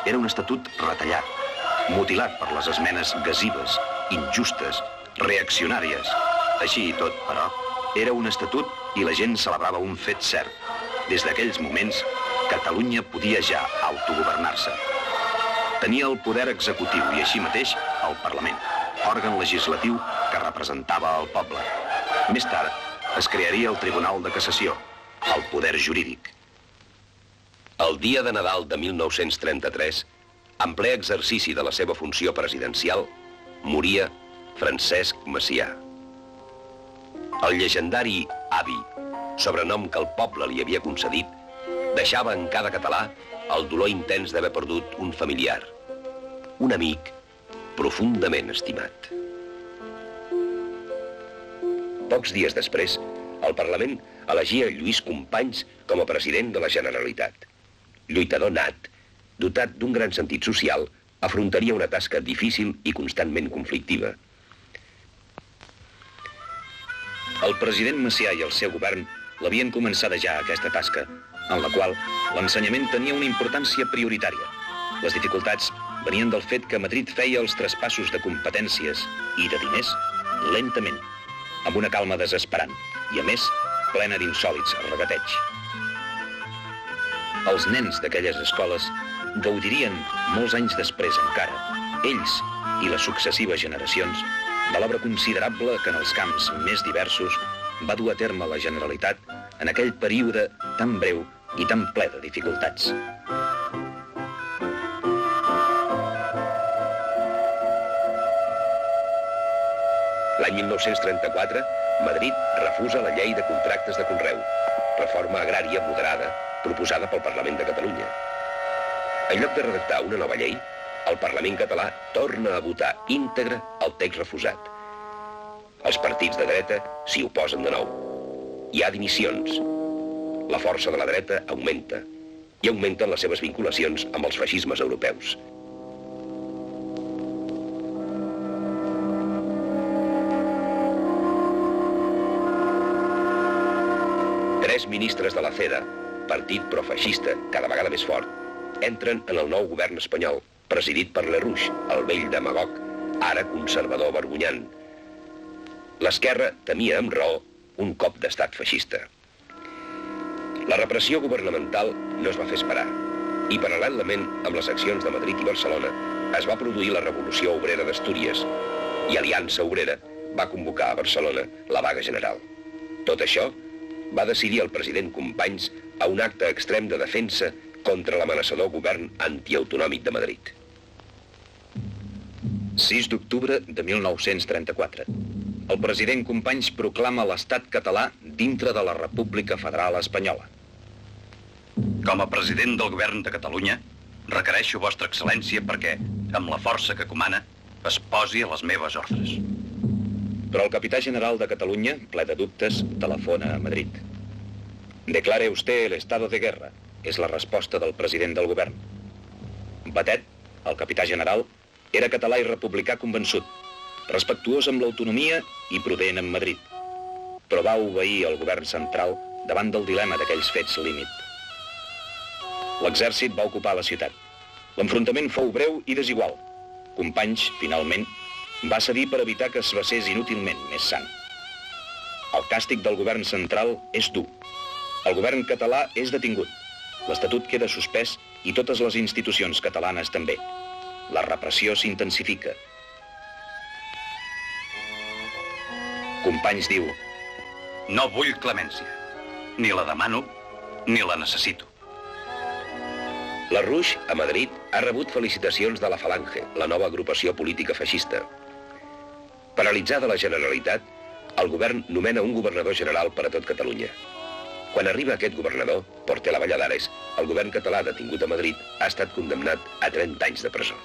Era un estatut retallat, mutilat per les esmenes gasives, injustes, reaccionàries. Així i tot, però, era un estatut i la gent celebrava un fet cert. Des d'aquells moments, Catalunya podia ja autogovernar-se. Tenia el poder executiu i així mateix el Parlament, òrgan legislatiu que representava el poble. Més tard es crearia el Tribunal de Cassació, el poder jurídic. El dia de Nadal de 1933, en ple exercici de la seva funció presidencial, moria Francesc Macià. El llegendari avi, sobrenom que el poble li havia concedit, deixava en cada català el dolor intens d'haver perdut un familiar, un amic profundament estimat. Pocs dies després, el Parlament elegia Lluís Companys com a president de la Generalitat. Lluitador nat, dotat d'un gran sentit social, afrontaria una tasca difícil i constantment conflictiva. El president Macià i el seu govern l'havien començada ja aquesta tasca, en la qual l'ensenyament tenia una importància prioritària. Les dificultats venien del fet que Madrid feia els traspassos de competències i de diners lentament, amb una calma desesperant i, a més, plena d'insòlits regateig. Els nens d'aquelles escoles gaudirien, molts anys després encara, ells i les successives generacions, de l'obra considerable que en els camps més diversos va dur a terme la Generalitat en aquell període tan breu i tan ple de dificultats. L'any 1934, Madrid refusa la llei de contractes de conreu, reforma agrària moderada proposada pel Parlament de Catalunya. En lloc de redactar una nova llei, el Parlament català torna a votar íntegre el text refusat. Els partits de dreta s'hi oposen de nou. Hi ha dimissions. La força de la dreta augmenta i augmenten les seves vinculacions amb els feixismes europeus. Tres ministres de la CEDA, partit profeixista cada vegada més fort, entren en el nou govern espanyol, presidit per Lerrouche, el vell demagog, ara conservador vergonyant. L'esquerra temia amb raó un cop d'estat feixista. La repressió governamental no es va fer esperar i paral·lelament amb les accions de Madrid i Barcelona es va produir la Revolució Obrera d'Astúries i Aliança Obrera va convocar a Barcelona la vaga general. Tot això va decidir el president Companys a un acte extrem de defensa contra l'amenaçador govern antiautonòmic de Madrid. 6 d'octubre de 1934. El president Companys proclama l'estat català dintre de la República Federal Espanyola. Com a president del govern de Catalunya, requereixo vostra excel·lència perquè, amb la força que comana, es posi a les meves ordres. Però el capità general de Catalunya, ple de dubtes, telefona a Madrid. Declare usted el estado de guerra, és la resposta del president del govern. Batet, el capità general, era català i republicà convençut, respectuós amb l'autonomia i prudent amb Madrid. Però va obeir el govern central davant del dilema d'aquells fets límit. L'exèrcit va ocupar la ciutat. L'enfrontament fou breu i desigual. Companys, finalment, va cedir per evitar que es vessés inútilment més sang. El càstig del govern central és dur. El govern català és detingut. L'Estatut queda suspès i totes les institucions catalanes també. La repressió s'intensifica. Companys diu: No vull clemència. Ni la demano, ni la necessito. Lerrouche, a Madrid, ha rebut felicitacions de la Falange, la nova agrupació política feixista. Paralitzada la Generalitat, el govern nomena un governador general per a tot Catalunya. Quan arriba aquest governador, Portela Valladares, el govern català detingut a Madrid ha estat condemnat a 30 anys de presó.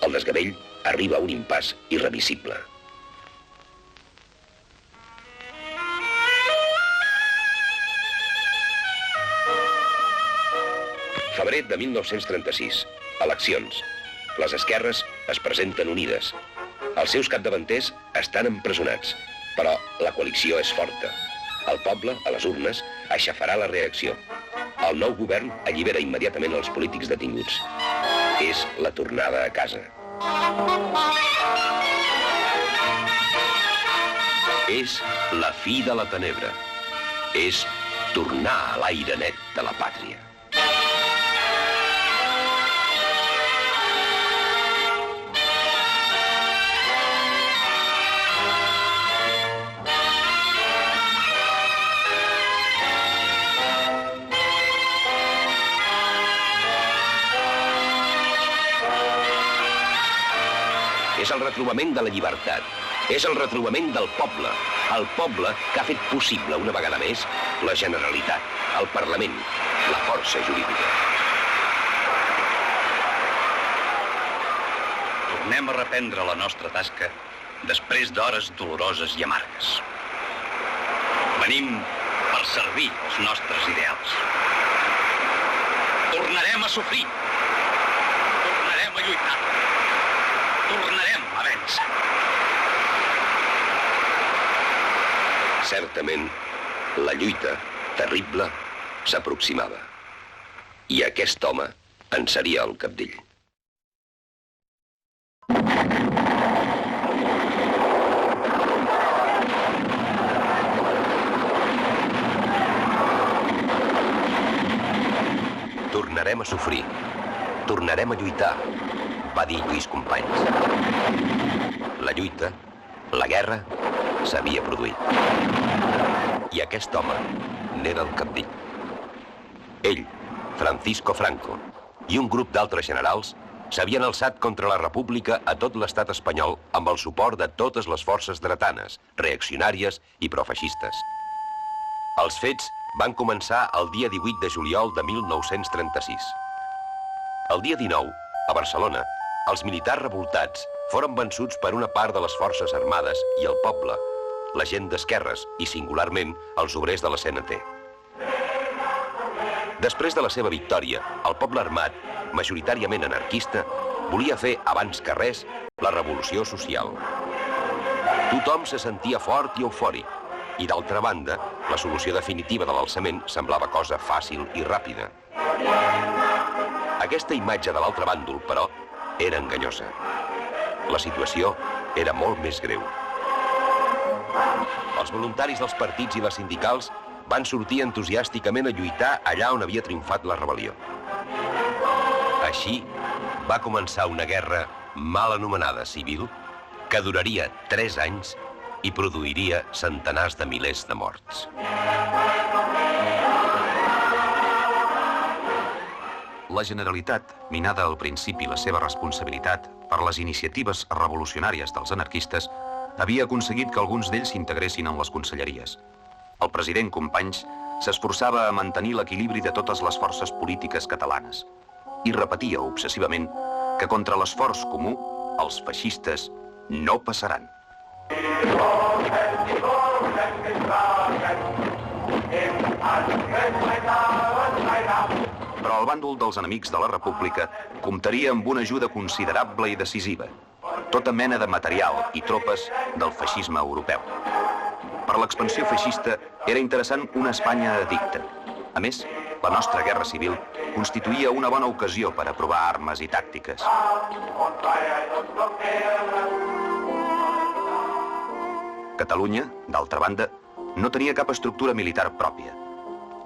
El desgavell arriba a un impàs irreversible. Febrer de 1936. Eleccions. Les esquerres es presenten unides. Els seus capdavanters estan empresonats, però la coalició és forta. El poble, a les urnes, aixafarà la reacció. El nou govern allibera immediatament els polítics detinguts. És la tornada a casa. És la fi de la tenebra. És tornar a l'aire net de la pàtria. És el retrobament de la llibertat. És el retrobament del poble. El poble que ha fet possible una vegada més la Generalitat, el Parlament, la força jurídica. Tornem a reprendre la nostra tasca després d'hores doloroses i amargues. Venim per servir els nostres ideals. Tornarem a sofrir. Tornarem a lluitar. Tornarem a vèncer. Certament, la lluita, terrible, s'aproximava. I aquest home en seria el cabdill. Tornarem a sofrir. Tornarem a lluitar. va dir Lluís Companys. La lluita, la guerra, s'havia produït. I aquest home n'era el cabdill. Ell, Francisco Franco, i un grup d'altres generals s'havien alçat contra la república a tot l'estat espanyol amb el suport de totes les forces dretanes, reaccionàries i profeixistes. Els fets van començar el dia 18 de juliol de 1936. El dia 19, a Barcelona, els militars revoltats foren vençuts per una part de les forces armades i el poble, la gent d'esquerres i, singularment, els obrers de la CNT. Després de la seva victòria, el poble armat, majoritàriament anarquista, volia fer, abans que res, la revolució social. Tothom se sentia fort i eufòric, i d'altra banda, la solució definitiva de l'alçament semblava cosa fàcil i ràpida. Aquesta imatge de l'altre bàndol, però, era enganyosa. La situació era molt més greu. Els voluntaris dels partits i les sindicals van sortir entusiàsticament a lluitar allà on havia triomfat la rebel·lió. Així va començar una guerra mal anomenada civil que duraria 3 anys i produiria centenars de milers de morts. La Generalitat, minada al principi la seva responsabilitat per les iniciatives revolucionàries dels anarquistes, havia aconseguit que alguns d'ells s'integressin en les conselleries. El president Companys s'esforçava a mantenir l'equilibri de totes les forces polítiques catalanes i repetia obsessivament que contra l'esforç comú els feixistes no passaran. Però el bàndol dels enemics de la República comptaria amb una ajuda considerable i decisiva, tota mena de material i tropes del feixisme europeu. Per l'expansió feixista era interessant una Espanya addicta. A més, la nostra guerra civil constituïa una bona ocasió per a provar armes i tàctiques. Catalunya, d'altra banda, no tenia cap estructura militar pròpia.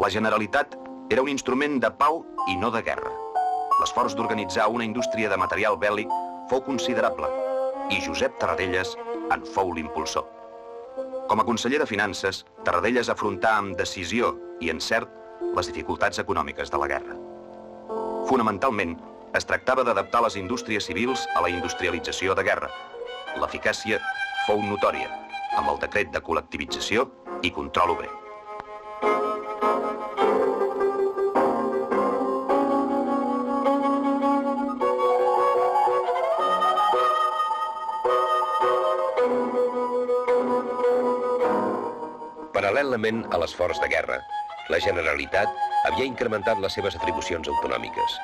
La Generalitat era un instrument de pau i no de guerra. L'esforç d'organitzar una indústria de material bèl·lic fou considerable i Josep Tarradellas en fou l'impulsor. Com a conseller de Finances, Tarradellas afrontà amb decisió i encert les dificultats econòmiques de la guerra. Fonamentalment, es tractava d'adaptar les indústries civils a la industrialització de guerra. L'eficàcia fou notòria, amb el decret de col·lectivització i control obrer. Paral·lelament a l'esforç de guerra, la Generalitat havia incrementat les seves atribucions autonòmiques.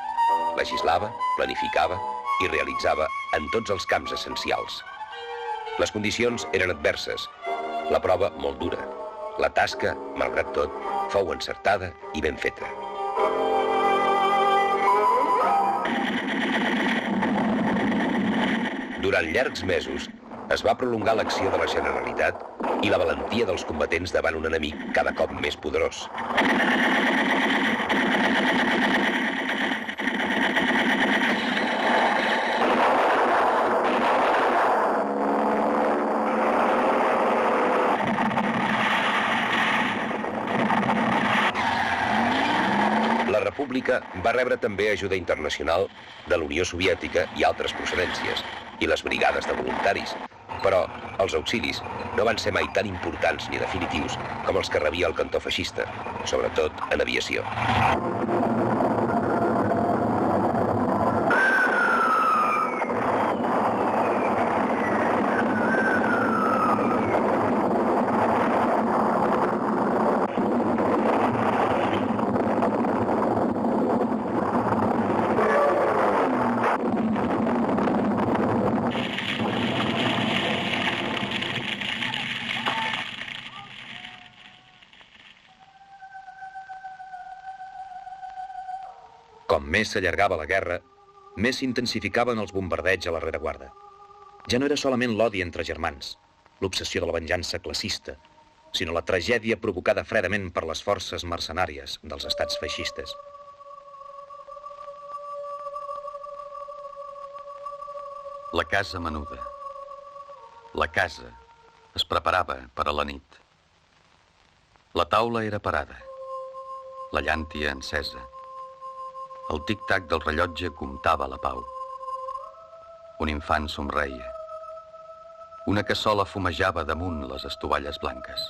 Legislava, planificava i realitzava en tots els camps essencials. Les condicions eren adverses, la prova molt dura. La tasca, malgrat tot, fou encertada i ben feta. Durant llargs mesos es va prolongar l'acció de la Generalitat i la valentia dels combatents davant un enemic cada cop més poderós. La República va rebre també ajuda internacional de la Unió Soviètica i altres procedències, i les brigades de voluntaris, però els auxilis no van ser mai tan importants ni definitius com els que rebia el cantó feixista, sobretot en aviació. Com més s'allargava la guerra, més s'intensificaven els bombardeigs a la rereguarda. Ja no era solament l'odi entre germans, l'obsessió de la venjança classista, sinó la tragèdia provocada fredament per les forces mercenàries dels estats feixistes. La casa menuda. La casa es preparava per a la nit. La taula era parada, la llàntia encesa. El tic-tac del rellotge comptava la pau. Un infant somreia. Una cassola fumejava damunt les estovalles blanques.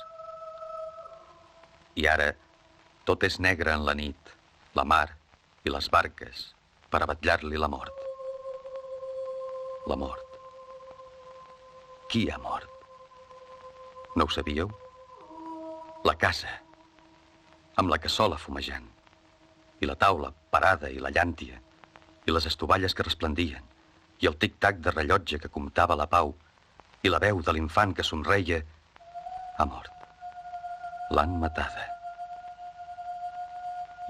I ara tot és negre en la nit, la mar i les barques, per a vetllar-li la mort. La mort. Qui ha mort? No ho sabíeu? La casa, amb la cassola fumejant, i la taula parada i la llàntia, i les estovalles que resplendien, i el tic-tac de rellotge que comptava la pau, i la veu de l'infant que somreia, ha mort. L'han matada.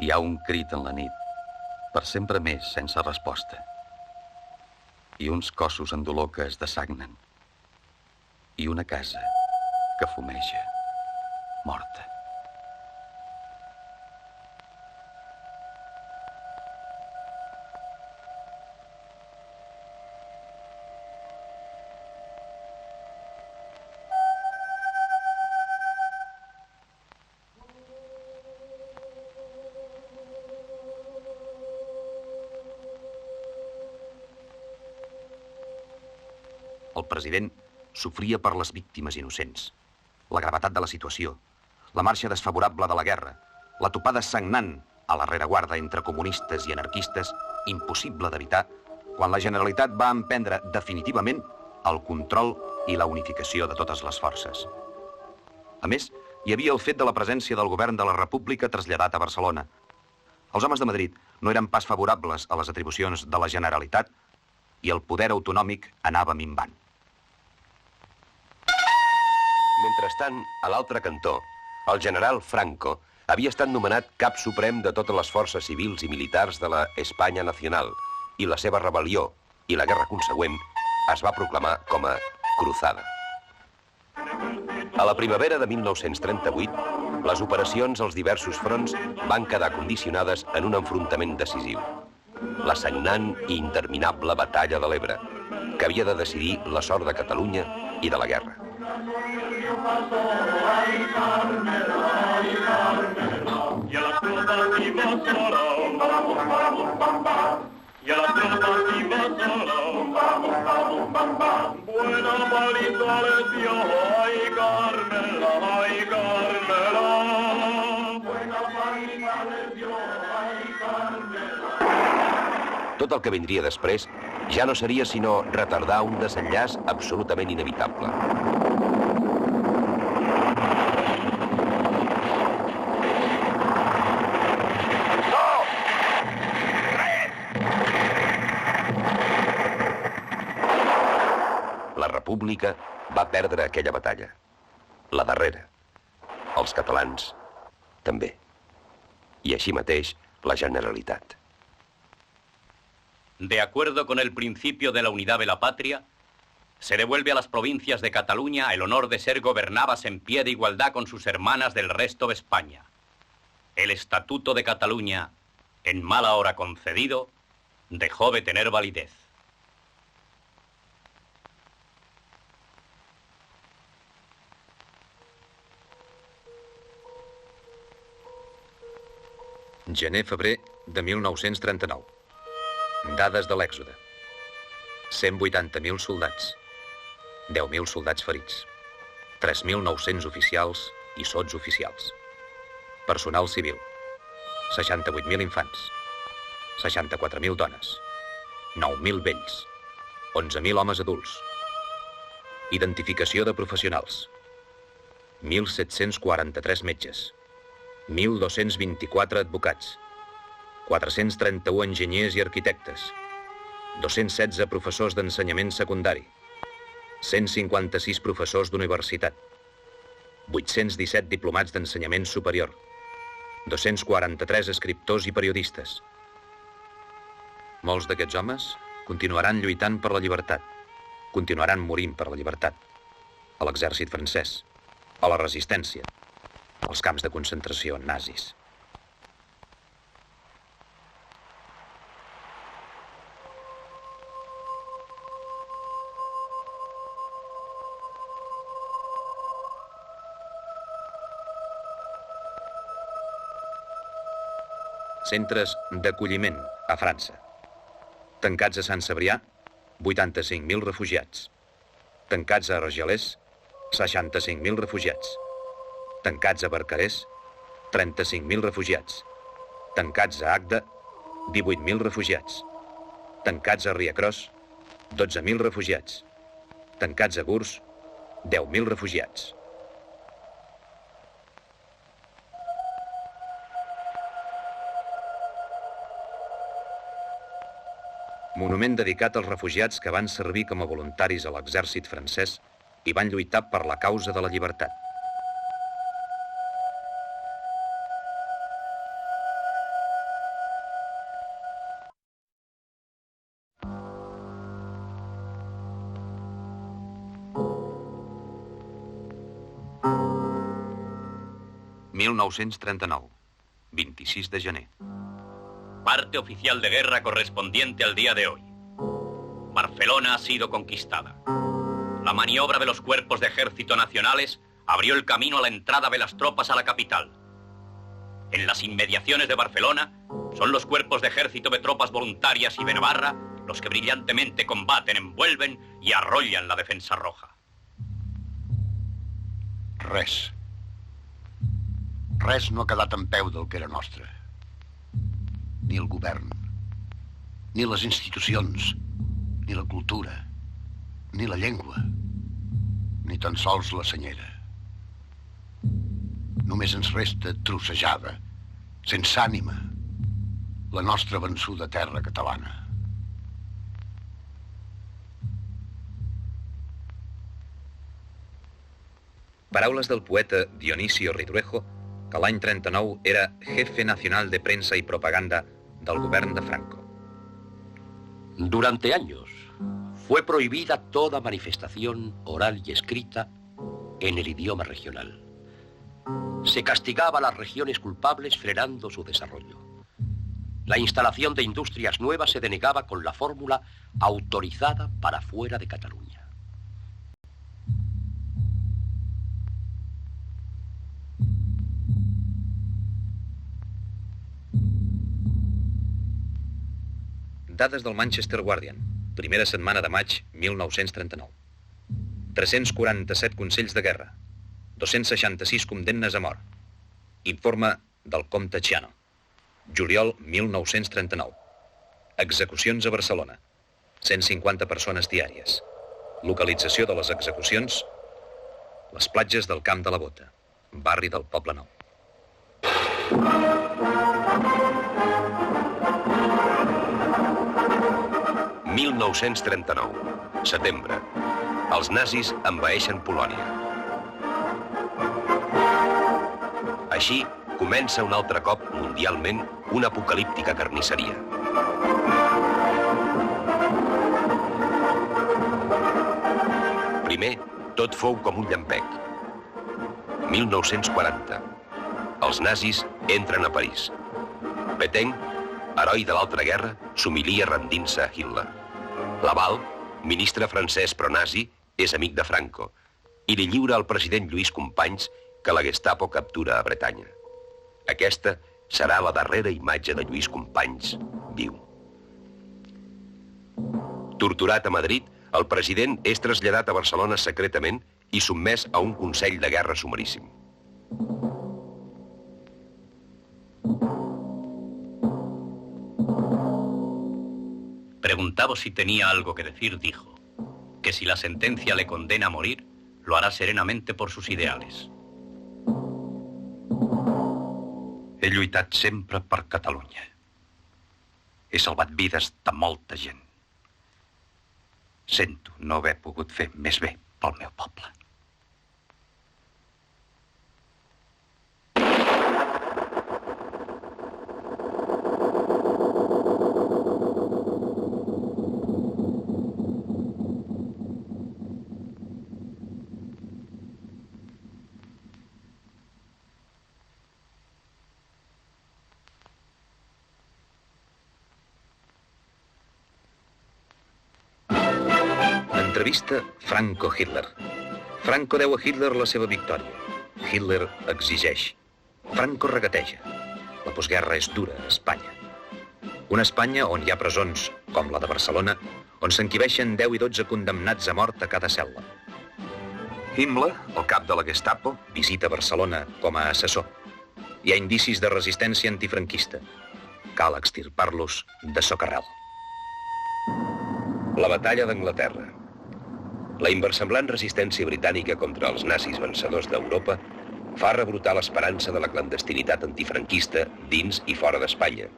Hi ha un crit en la nit, per sempre més sense resposta. I uns cossos en dolor que es dessagnen. I una casa que fumeja, morta. El president sofria per les víctimes innocents, la gravetat de la situació, la marxa desfavorable de la guerra, la topada sagnant a la rereguarda entre comunistes i anarquistes, impossible d'evitar, quan la Generalitat va emprendre definitivament el control i la unificació de totes les forces. A més, hi havia el fet de la presència del govern de la República traslladat a Barcelona. Els homes de Madrid no eren pas favorables a les atribucions de la Generalitat i el poder autonòmic anava minvant. Mentrestant, a l'altre cantó, el general Franco havia estat nomenat cap suprem de totes les forces civils i militars de la Espanya Nacional i la seva rebel·lió i la guerra consegüent es va proclamar com a Cruzada. A la primavera de 1938, les operacions als diversos fronts van quedar condicionades en un enfrontament decisiu. La sagnant i interminable batalla de l'Ebre, que havia de decidir la sort de Catalunya i de la guerra. Tot el que vindria després ja no seria sinó retardar un desenllaç absolutament inevitable. La República va perdre aquella batalla. La darrera. Els catalans també. I així mateix la Generalitat. De acuerdo con el principio de la unidad de la patria, se devuelve a las provincias de Cataluña el honor de ser gobernadas en pie de igualdad con sus hermanas del resto de España. El Estatuto de Cataluña, en mala hora concedido, dejó de tener validez. Gener-febrer de 1939. Dades de l'èxode. 180.000 soldats. 10.000 soldats ferits. 3.900 oficials i sotsoficials. Personal civil. 68.000 infants. 64.000 dones. 9.000 vells. 11.000 homes adults. Identificació de professionals. 1.743 metges. 1.224 advocats, 431 enginyers i arquitectes, 216 professors d'ensenyament secundari, 156 professors d'universitat, 817 diplomats d'ensenyament superior, 243 escriptors i periodistes. Molts d'aquests homes continuaran lluitant per la llibertat, continuaran morint per la llibertat, a l'exèrcit francès, a la resistència, als camps de concentració nazis. centres d'acolliment a França. Tancats a Sant Cebrià, 85.000 refugiats. Tancats a Argelers, 65.000 refugiats. Tancats a Barcarès, 35.000 refugiats. Tancats a Agde, 18.000 refugiats. Tancats a Riacros, 12.000 refugiats. Tancats a Gurs, 10.000 refugiats. Monument dedicat als refugiats que van servir com a voluntaris a l'exèrcit francès i van lluitar per la causa de la llibertat. ...1939, 26 de gener. Parte oficial de guerra correspondiente al día de hoy. Barcelona ha sido conquistada. La maniobra de los cuerpos de ejército nacionales abrió el camino a la entrada de las tropas a la capital. En las inmediaciones de Barcelona son los cuerpos de ejército de tropas voluntarias y de Navarra los que brillantemente combaten, envuelven y arrollan la defensa roja. Res. Res no ha quedat en peu del que era nostre. Ni el govern, ni les institucions, ni la cultura, ni la llengua, ni tan sols la senyera. Només ens resta trossejada, sense ànima, la nostra vençuda terra catalana. Paraules del poeta Dionisio Ridruejo, que l'any 39 era jefe nacional de prensa y propaganda del govern de Franco. Durante años fue prohibida toda manifestación oral y escrita en el idioma regional. Se castigaba a las regiones culpables frenando su desarrollo. La instalación de industrias nuevas se denegaba con la fórmula autorizada para fuera de Cataluña. Dades del Manchester Guardian, primera setmana de maig 1939. 347 consells de guerra, 266 condemnes a mort. Informe del comte Chiano, juliol 1939. Execucions a Barcelona, 150 persones diàries. Localització de les execucions, les platges del Camp de la Bota, barri del Poble Nou. ...1939, setembre. Els nazis envaeixen Polònia. Així comença un altre cop mundialment una apocalíptica carnisseria. Primer, tot fou com un llampec. 1940. Els nazis entren a París. Pétain, heroi de l'altra guerra, s'humilia rendint-se a Hitler. Laval, ministre francès pro-nazi, és amic de Franco i li lliura al president Lluís Companys que la Gestapo captura a Bretanya. Aquesta serà la darrera imatge de Lluís Companys viu. Torturat a Madrid, el president és traslladat a Barcelona secretament i sotmès a un consell de guerra sumaríssim. Preguntado si tenía algo que decir, dijo que si la sentencia le condena a morir, lo hará serenamente por sus ideales. He lluitat sempre per Catalunya. He salvat vides de molta gent. Sento no haver pogut fer més bé pel meu poble. Entrevista Franco-Hitler. Franco deu a Hitler la seva victòria. Hitler exigeix. Franco regateja. La postguerra és dura a Espanya. Una Espanya on hi ha presons, com la de Barcelona, on s'enquibeixen 10 i 12 condemnats a mort a cada cel·la. Himmler, el cap de la Gestapo, visita Barcelona com a assessor. Hi ha indicis de resistència antifranquista. Cal extirpar-los de socarrel. La batalla d'Anglaterra. La inversemblant resistència britànica contra els nazis vencedors d'Europa fa rebrotar l'esperança de la clandestinitat antifranquista dins i fora d'Espanya.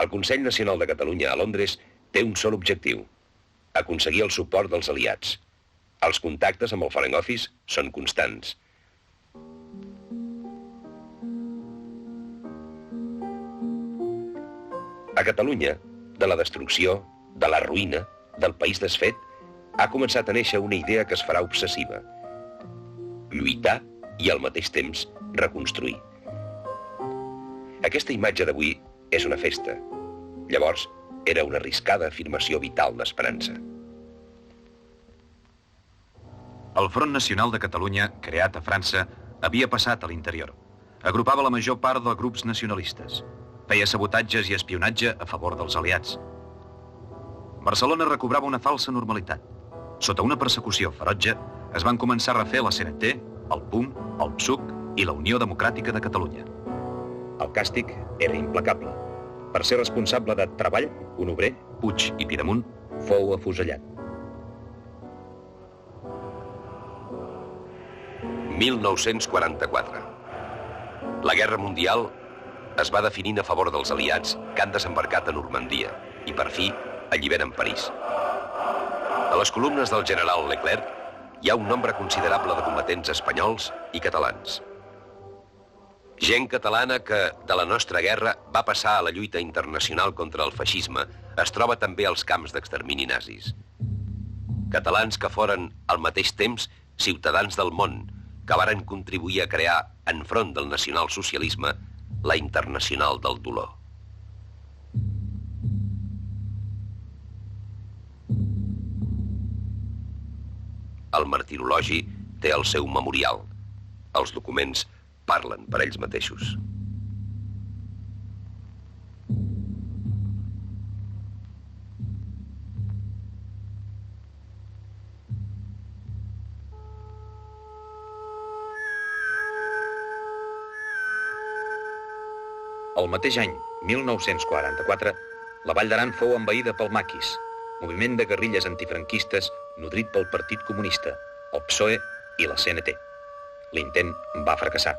El Consell Nacional de Catalunya a Londres té un sol objectiu: aconseguir el suport dels aliats. Els contactes amb el Foreign Office són constants. A Catalunya, de la destrucció, de la ruïna, del país desfet, ha començat a néixer una idea que es farà obsessiva: lluitar i al mateix temps reconstruir. Aquesta imatge d'avui és una festa. Llavors, era una arriscada afirmació vital d'esperança. El Front Nacional de Catalunya, creat a França, havia passat a l'interior. Agrupava la major part de grups nacionalistes. Feia sabotatges i espionatge a favor dels aliats. Barcelona recobrava una falsa normalitat. Sota una persecució ferotge, es van començar a refer la CNT, el PUM, el PSUC i la Unió Democràtica de Catalunya. El càstig era implacable. Per ser responsable de Treball, un obrer, Puig i Pidemunt, fou afusellat. 1944. La Guerra Mundial es va definint a favor dels aliats que han desembarcat a Normandia i, per fi, alliberen París. A les columnes del general Leclerc hi ha un nombre considerable de combatents espanyols i catalans. Gent catalana que, de la nostra guerra, va passar a la lluita internacional contra el feixisme, es troba també als camps d'extermini nazis. Catalans que foren, al mateix temps, ciutadans del món, que varen contribuir a crear, enfront del nacionalsocialisme, la Internacional del Dolor. El martirologi té el seu memorial. Els documents parlen per ells mateixos. El mateix any, 1944, la Vall d'Aran fou envaïda pel Maquis, moviment de guerrilles antifranquistes nodrit pel Partit Comunista, el PSOE i la CNT. L'intent va fracassar.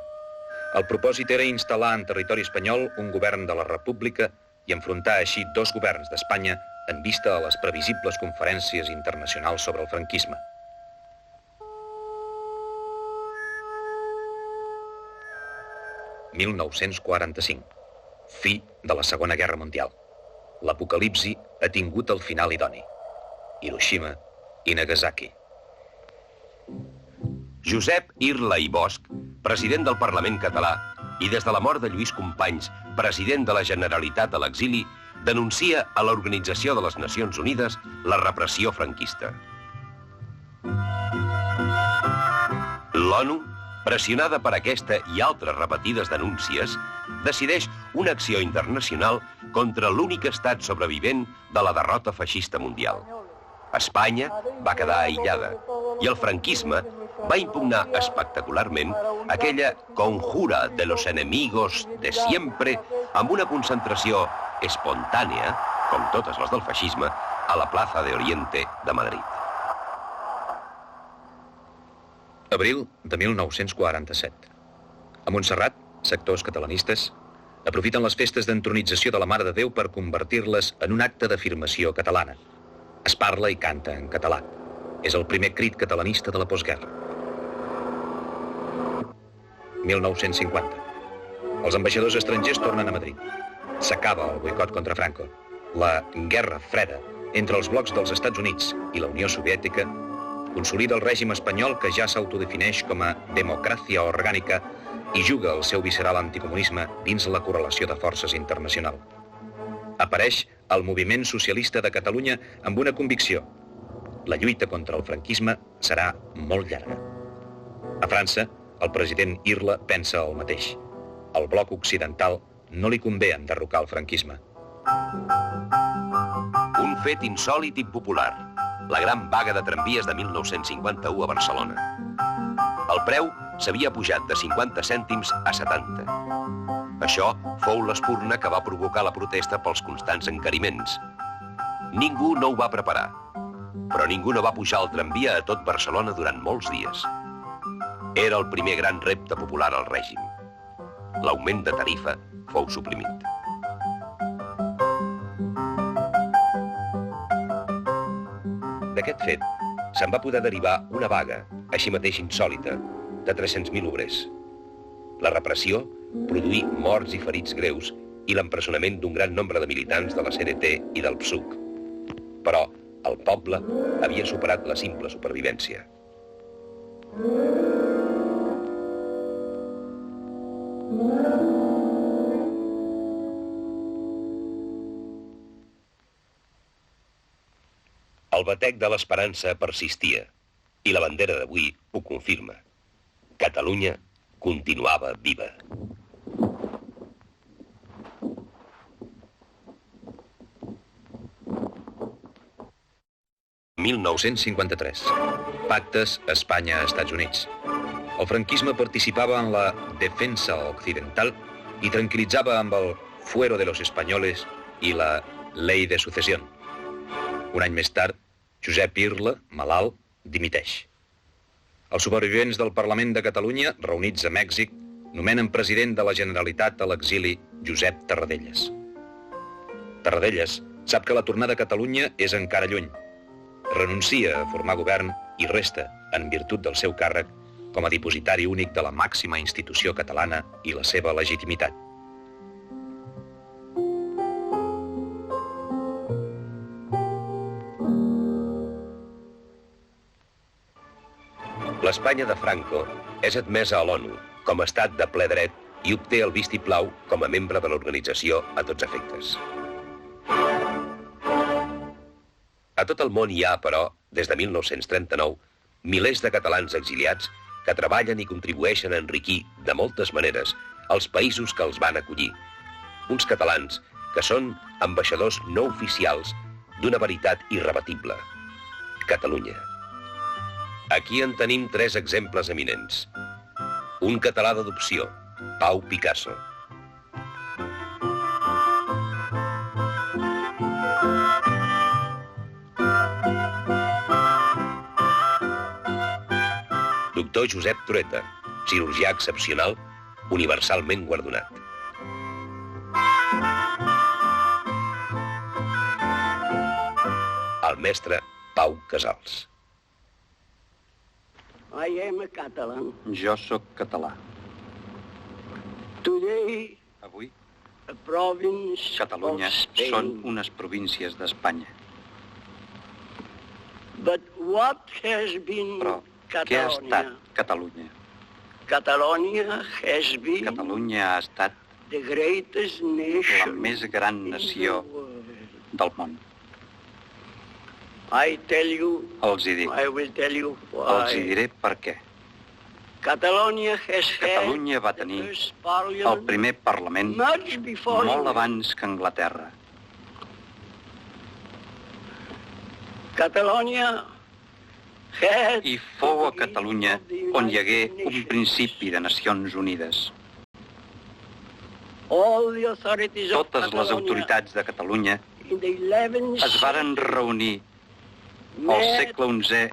El propòsit era instal·lar en territori espanyol un govern de la República i enfrontar així dos governs d'Espanya en vista a les previsibles conferències internacionals sobre el franquisme. «1945. Fi de la Segona Guerra Mundial. L'apocalipsi ha tingut el final idoni. Hiroshima i Nagasaki». Josep Irla i Bosch, president del Parlament català, i des de la mort de Lluís Companys, president de la Generalitat a l'exili, denuncia a l'Organització de les Nacions Unides la repressió franquista. L'ONU, pressionada per aquesta i altres repetides denúncies, decideix una acció internacional contra l'únic estat sobrevivent de la derrota feixista mundial. Espanya va quedar aïllada i el franquisme va impugnar espectacularment aquella conjura de los enemigos de siempre amb una concentració espontània, com totes les del feixisme, a la plaça de Oriente de Madrid. Abril de 1947. A Montserrat, sectors catalanistes aprofiten les festes d'entronització de la Mare de Déu per convertir-les en un acte d'afirmació catalana. Es parla i canta en català. És el primer crit catalanista de la postguerra. 1950. Els ambaixadors estrangers tornen a Madrid. S'acaba el boicot contra Franco. La Guerra Freda entre els blocs dels Estats Units i la Unió Soviètica consolida el règim espanyol que ja s'autodefineix com a democràcia orgànica i juga el seu visceral anticomunisme dins la correlació de forces internacional. Apareix el Moviment Socialista de Catalunya amb una convicció. La lluita contra el franquisme serà molt llarga. A França, el president Irla pensa el mateix. Al bloc occidental no li convé enderrocar el franquisme. Un fet insòlit i impopular. La gran vaga de tramvies de 1951 a Barcelona. El preu s'havia pujat de 50 cèntims a 70. Això fou l'espurna que va provocar la protesta pels constants encariments. Ningú no ho va preparar, però ningú no va pujar al tramvia a tot Barcelona durant molts dies. Era el primer gran repte popular al règim. L'augment de tarifa fou suprimit. D'aquest fet, se'n va poder derivar una vaga, així mateix insòlita, de 300.000 obrers. La repressió produí morts i ferits greus i l'empresonament d'un gran nombre de militants de la CNT i del PSUC. Però el poble havia superat la simple supervivència. El batec de l'esperança persistia i la bandera d'avui ho confirma. Catalunya continuava viva. ...1953. Pactes Espanya-Estats Units. El franquisme participava en la defensa occidental i tranquil·litzava amb el fuero de los españoles i la ley de sucesión. Un any més tard, Josep Irla, malalt, dimiteix. Els supervivents del Parlament de Catalunya, reunits a Mèxic, nomenen president de la Generalitat a l'exili Josep Tarradellas. Tarradellas sap que la tornada a Catalunya és encara lluny. Renuncia a formar govern i resta, en virtut del seu càrrec, com a dipositari únic de la màxima institució catalana i la seva legitimitat. L'Espanya de Franco és admesa a l'ONU com a estat de ple dret i obté el vistiplau com a membre de l'organització a tots efectes. A tot el món hi ha, però, des de 1939, milers de catalans exiliats que treballen i contribueixen a enriquir, de moltes maneres, els països que els van acollir. Uns catalans que són ambaixadors no oficials d'una veritat irrebatible: Catalunya. Aquí en tenim 3 exemples eminents. Un català d'adopció, Pau Picasso. Doctor Josep Trueta, cirurgià excepcional, universalment guardonat. El mestre Pau Casals. I am a Catalan. Jo sóc català. Today, Avui, a province Catalunya of Spain. són unes províncies d'Espanya. But what has been Però què ha estat Catalonia? Catalunya? Catalonia has been Catalunya ha estat the greatest la nation més gran in nació the world. del món. I tell you, Els hi dic, I will tell you els hi why. diré per què. Catalonia has Catalunya va had tenir the first el parliament primer Parlament much before molt England. abans que Anglaterra. Catalonia had I fou a the Catalunya beginning of on the hi hagué United un Nations. principi de Nacions Unides. All the authorities of Totes les Catalonia autoritats de Catalunya in the 11th es varen reunir al met segle XI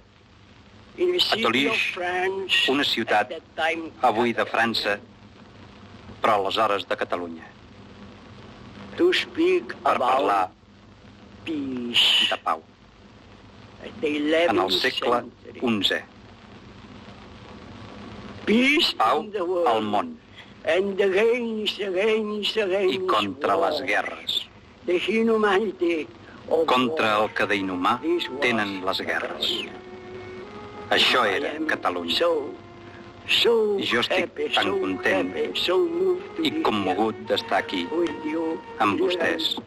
in the a city of Toulouse, France, una ciutat at that time, avui de França, però aleshores de Catalunya, to speak per parlar about peace de pau, at the en 11th el segle century. XI. Peace Pau in the world. al món And against i contra les war. guerres, The inhumanity of contra war. el que d'inhumà This was tenen les guerres. Catalonia. Això I era am Catalunya. So I jo estic happy, tan so content happy, so moved to i be commogut d'estar aquí here with you, amb dear vostès.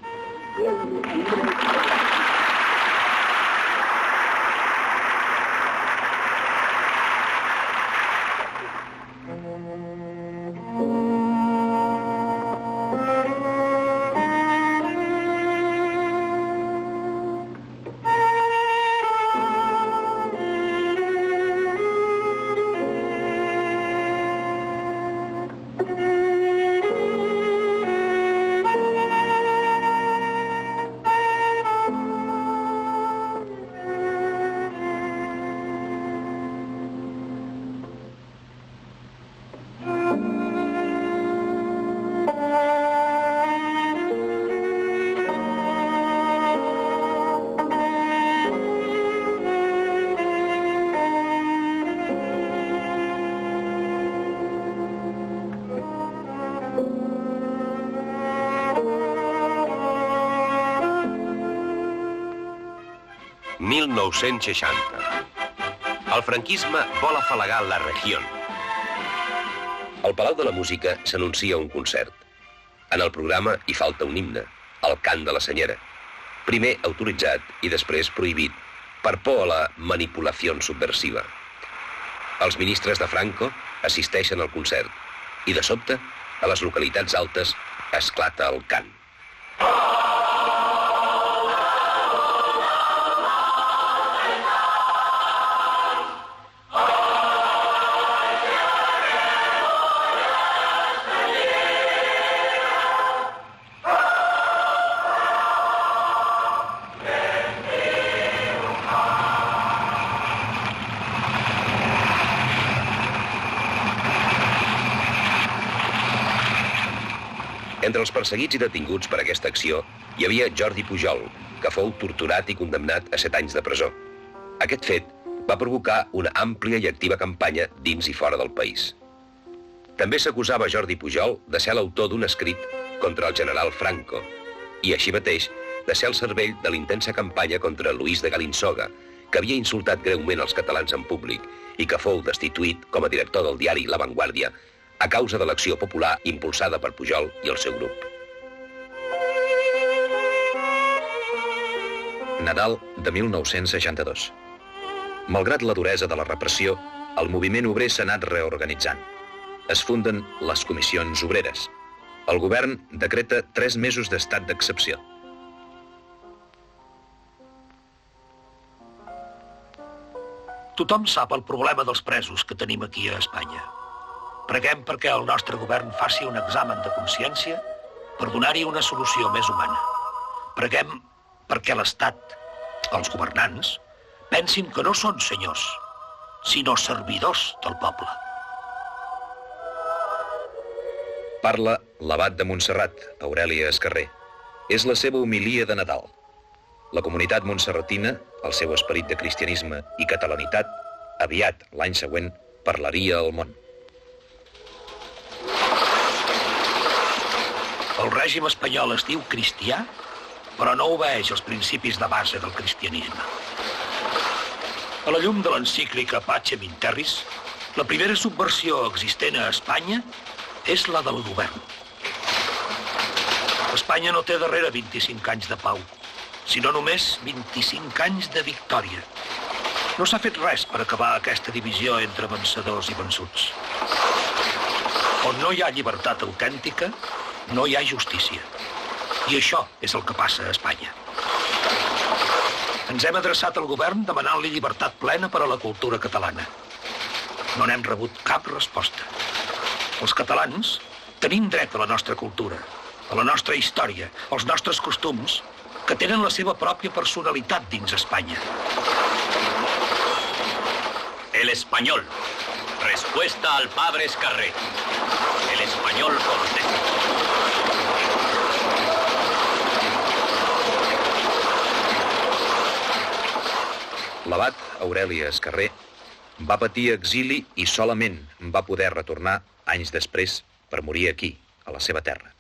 ...1960. El franquisme vol afalagar la regió. Al Palau de la Música s'anuncia un concert. En el programa hi falta un himne, el cant de la senyera. Primer autoritzat i després prohibit, per por a la manipulació subversiva. Els ministres de Franco assisteixen al concert i, de sobte, a les localitats altes esclata el cant. Entre els perseguits i detinguts per aquesta acció hi havia Jordi Pujol, que fou torturat i condemnat a 7 anys de presó. Aquest fet va provocar una àmplia i activa campanya dins i fora del país. També s'acusava Jordi Pujol de ser l'autor d'un escrit contra el general Franco i, així mateix, de ser el cervell de l'intensa campanya contra Luis de Galinsoga, que havia insultat greument els catalans en públic i que fou destituït com a director del diari La Vanguardia a causa de l'acció popular impulsada per Pujol i el seu grup. Nadal de 1962. Malgrat la duresa de la repressió, el moviment obrer s'ha anat reorganitzant. Es funden les comissions obreres. El govern decreta 3 mesos d'estat d'excepció. Tothom sap el problema dels presos que tenim aquí a Espanya. Preguem perquè el nostre govern faci un examen de consciència per donar-hi una solució més humana. Preguem perquè l'Estat, els governants, pensin que no són senyors, sinó servidors del poble. Parla l'abat de Montserrat, Aurèlia Escarré. És la seva homilia de Nadal. La comunitat montserratina, el seu esperit de cristianisme i catalanitat, aviat, l'any següent, parlaria al món. El règim espanyol es diu cristià, però no obeeix els principis de base del cristianisme. A la llum de l'encíclica Pacem in Terris, la primera subversió existent a Espanya és la del govern. Espanya no té darrere 25 anys de pau, sinó només 25 anys de victòria. No s'ha fet res per acabar aquesta divisió entre vencedors i vençuts. On no hi ha llibertat autèntica, no hi ha justícia. I això és el que passa a Espanya. Ens hem adreçat al govern demanant-li llibertat plena per a la cultura catalana. No n'hem rebut cap resposta. Els catalans tenim dret a la nostra cultura, a la nostra història, als nostres costums, que tenen la seva pròpia personalitat dins Espanya. El español. Respuesta al padre Escarré. El español contesta. L'abat, Aurèlia Escarré, va patir exili i solament va poder retornar anys després per morir aquí, a la seva terra.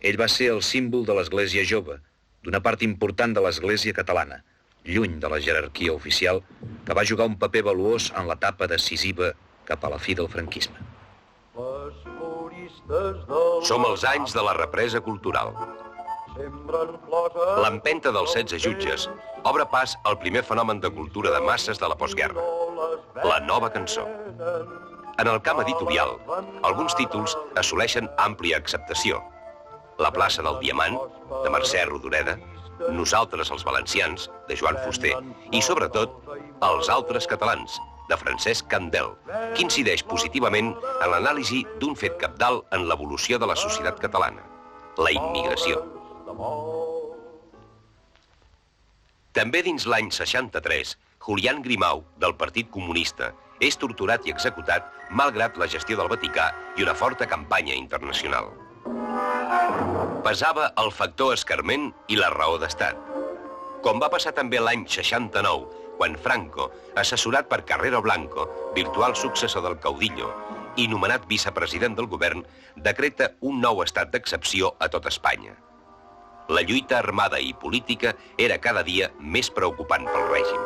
Ell va ser el símbol de l'Església jove, d'una part important de l'Església catalana, lluny de la jerarquia oficial, que va jugar un paper valuós en l'etapa decisiva cap a la fi del franquisme. Som els anys de la represa cultural. L'empenta dels 16 jutges obre pas al primer fenomen de cultura de masses de la postguerra, la nova cançó. En el camp editorial, alguns títols assoleixen àmplia acceptació. La plaça del Diamant, de Mercè Rodoreda, Nosaltres els valencians, de Joan Fuster, i sobretot, Els altres catalans, de Francesc Candel, que incideix positivament en l'anàlisi d'un fet cabdal en l'evolució de la societat catalana, la immigració. També dins l'any 63, Julián Grimau, del Partit Comunista, és torturat i executat malgrat la gestió del Vaticà i una forta campanya internacional. Pesava el factor escarment i la raó d'estat. Com va passar també l'any 69, quan Franco, assessorat per Carrero Blanco, virtual successor del caudillo, i nomenat vicepresident del govern, decreta un nou estat d'excepció a tot Espanya. La lluita armada i política era cada dia més preocupant pel règim.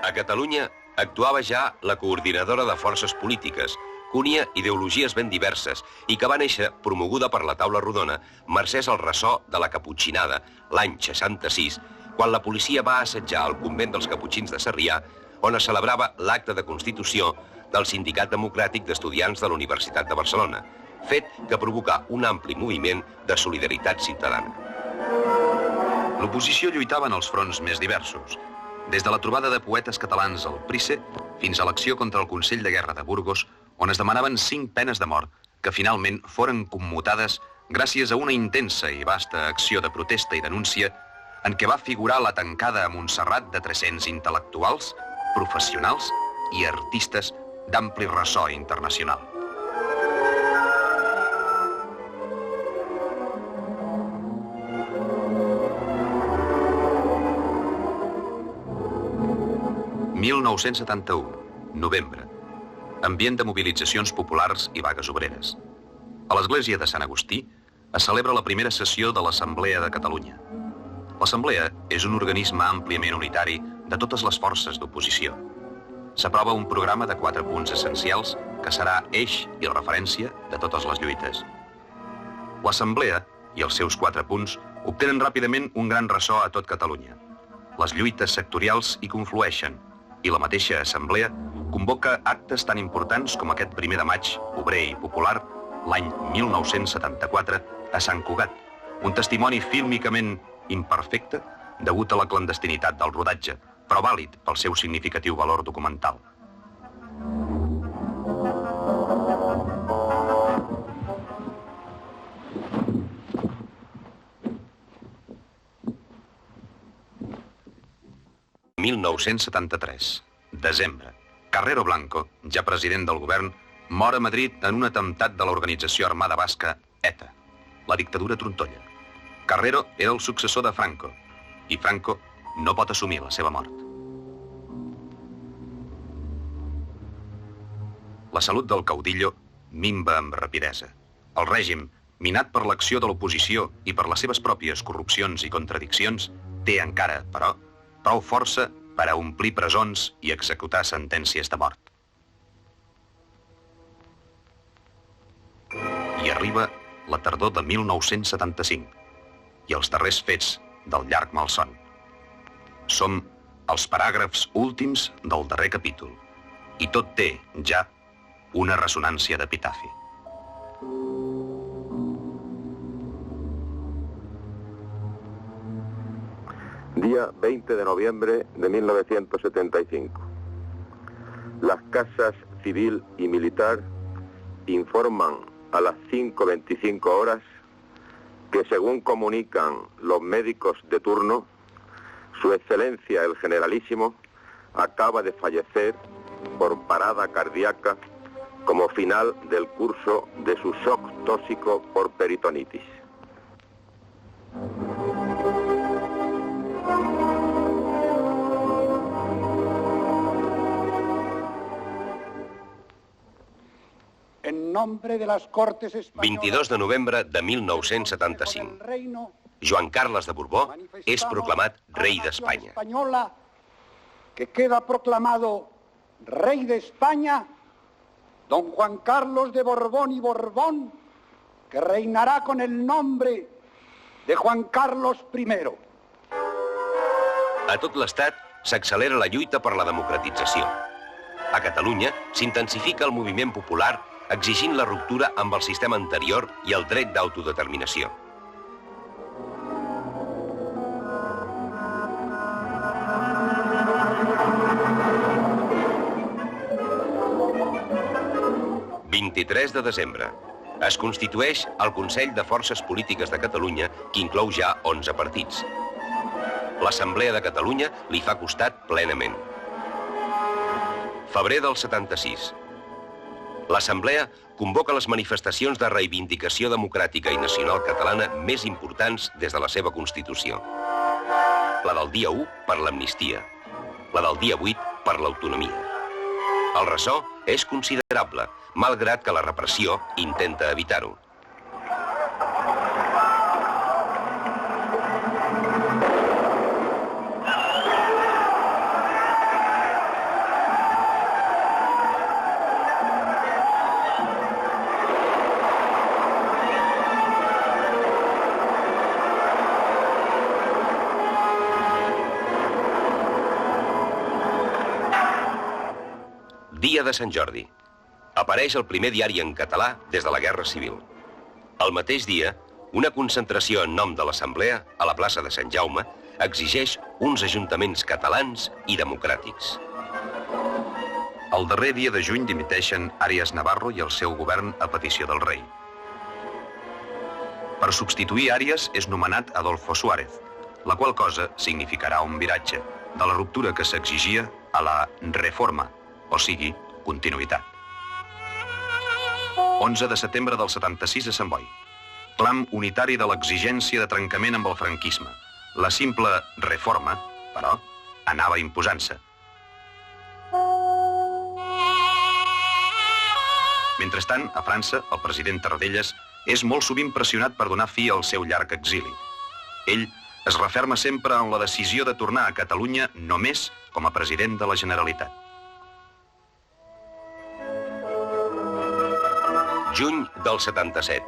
A Catalunya actuava ja la coordinadora de forces polítiques, que unia ideologies ben diverses i que va néixer, promoguda per la taula rodona, mercès al ressò de la Caputxinada, l'any 66, quan la policia va assetjar el convent dels Caputxins de Sarrià, on es celebrava l'acte de constitució del Sindicat Democràtic d'Estudiants de la Universitat de Barcelona, fet que provocà un ampli moviment de solidaritat ciutadana. L'oposició lluitava en els fronts més diversos, des de la trobada de poetes catalans al Price fins a l'acció contra el Consell de Guerra de Burgos, on es demanaven 5 penes de mort que finalment foren commutades gràcies a una intensa i vasta acció de protesta i denúncia en què va figurar la tancada a Montserrat de 300 intel·lectuals, professionals i artistes d'ampli ressò internacional. ...1971, novembre. Ambient de mobilitzacions populars i vagues obreres. A l'església de Sant Agustí es celebra la primera sessió de l'Assemblea de Catalunya. L'Assemblea és un organisme àmpliament unitari de totes les forces d'oposició. S'aprova un programa de 4 punts essencials que serà eix i referència de totes les lluites. L'Assemblea i els seus 4 punts obtenen ràpidament un gran ressò a tot Catalunya. Les lluites sectorials hi conflueixen i la mateixa Assemblea convoca actes tan importants com aquest 1 de maig, obrer i popular, l'any 1974, a Sant Cugat, un testimoni fílmicament imperfecte degut a la clandestinitat del rodatge, però vàlid pel seu significatiu valor documental. ...1973, desembre. Carrero Blanco, ja president del govern, mor a Madrid en un atemptat de l'organització armada basca ETA, la dictadura trontolla. Carrero era el successor de Franco, i Franco no pot assumir la seva mort. La salut del caudillo minva amb rapidesa. El règim, minat per l'acció de l'oposició i per les seves pròpies corrupcions i contradiccions, té encara, però, prou força per a omplir presons i executar sentències de mort. I arriba la tardor de 1975 i els darrers fets del llarg malson. Som els paràgrafs últims del darrer capítol i tot té, ja, una ressonància d'epitafi. Día 20 de noviembre de 1975. Las casas civil y militar informan a las 5:25 horas que, según comunican los médicos de turno, Su Excelencia el Generalísimo acaba de fallecer por parada cardíaca como final del curso de su shock tóxico por peritonitis. En nombre de las Cortes Españolas... 22 de novembre de 1975. Joan Carles de Borbó és proclamat rei d'Espanya. Que queda proclamado rey de España don Juan Carlos de Borbón y Borbón, que reinará con el nombre de Juan Carlos I. A tot l'Estat s'accelera la lluita per la democratització. A Catalunya s'intensifica el moviment popular exigint la ruptura amb el sistema anterior i el dret d'autodeterminació. El 23 de desembre. Es constitueix el Consell de Forces Polítiques de Catalunya, que inclou ja 11 partits. L'Assemblea de Catalunya li fa costat plenament. Febrer del 76. L'Assemblea convoca les manifestacions de reivindicació democràtica i nacional catalana més importants des de la seva Constitució. La del dia 1 per l'amnistia, la del dia 8 per l'autonomia. El ressò és considerable, malgrat que la repressió intenta evitar-ho. Dia de Sant Jordi. Apareix el primer diari en català des de la Guerra Civil. El mateix dia, una concentració en nom de l'Assemblea a la plaça de Sant Jaume exigeix uns ajuntaments catalans i democràtics. El darrer dia de juny dimiteixen Arias Navarro i el seu govern a petició del rei. Per substituir Arias és nomenat Adolfo Suárez, la qual cosa significarà un viratge de la ruptura que s'exigia a la reforma, o sigui, continuïtat. 11 de setembre del 76 a Sant Boi. Clam unitari de l'exigència de trencament amb el franquisme. La simple reforma, però, anava imposant-se. Mentrestant, a França, el president Tarradellas és molt sovint pressionat per donar fi al seu llarg exili. Ell es referma sempre en la decisió de tornar a Catalunya només com a president de la Generalitat. Juny del 77.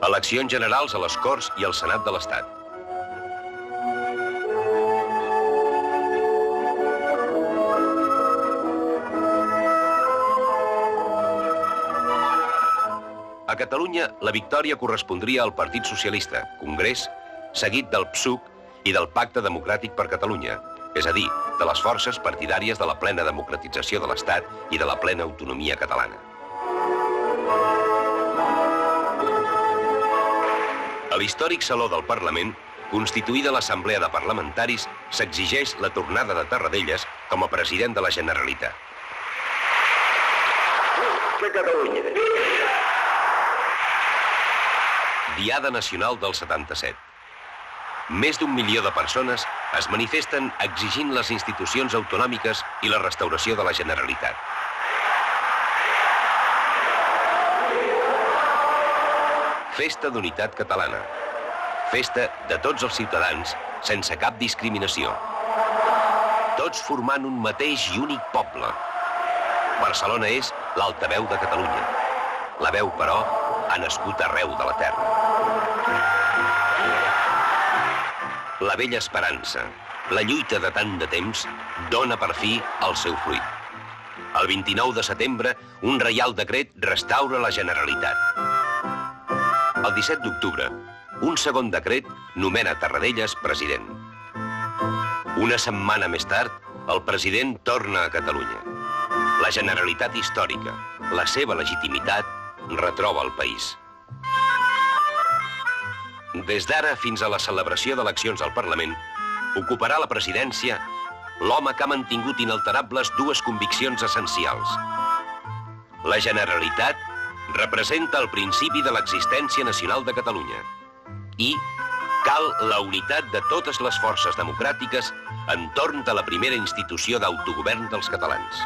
Eleccions generals a les Corts i al Senat de l'Estat. A Catalunya, la victòria correspondria al Partit Socialista, Congrés, seguit del PSUC i del Pacte Democràtic per Catalunya, és a dir, de les forces partidàries de la plena democratització de l'Estat i de la plena autonomia catalana. A l'històric Saló del Parlament, constituïda l'Assemblea de Parlamentaris, s'exigeix la tornada de Tarradellas com a president de la Generalitat. Diada Nacional del 77. Més d'1 milió de persones es manifesten exigint les institucions autonòmiques i la restauració de la Generalitat. Festa d'unitat catalana. Festa de tots els ciutadans, sense cap discriminació. Tots formant un mateix i únic poble. Barcelona és l'altaveu de Catalunya. La veu, però, ha nascut arreu de la terra. La vella esperança, la lluita de tant de temps, dona per fi el seu fruit. El 29 de setembre, un reial decret restaura la Generalitat. El 17 d'octubre, un segon decret nomena Tarradellas president. Una setmana més tard, el president torna a Catalunya. La Generalitat històrica, la seva legitimitat, retroba el país. Des d'ara fins a la celebració d'eleccions al Parlament, ocuparà la presidència l'home que ha mantingut inalterables dues conviccions essencials. La Generalitat representa el principi de l'existència nacional de Catalunya i cal la unitat de totes les forces democràtiques entorn de la primera institució d'autogovern dels catalans.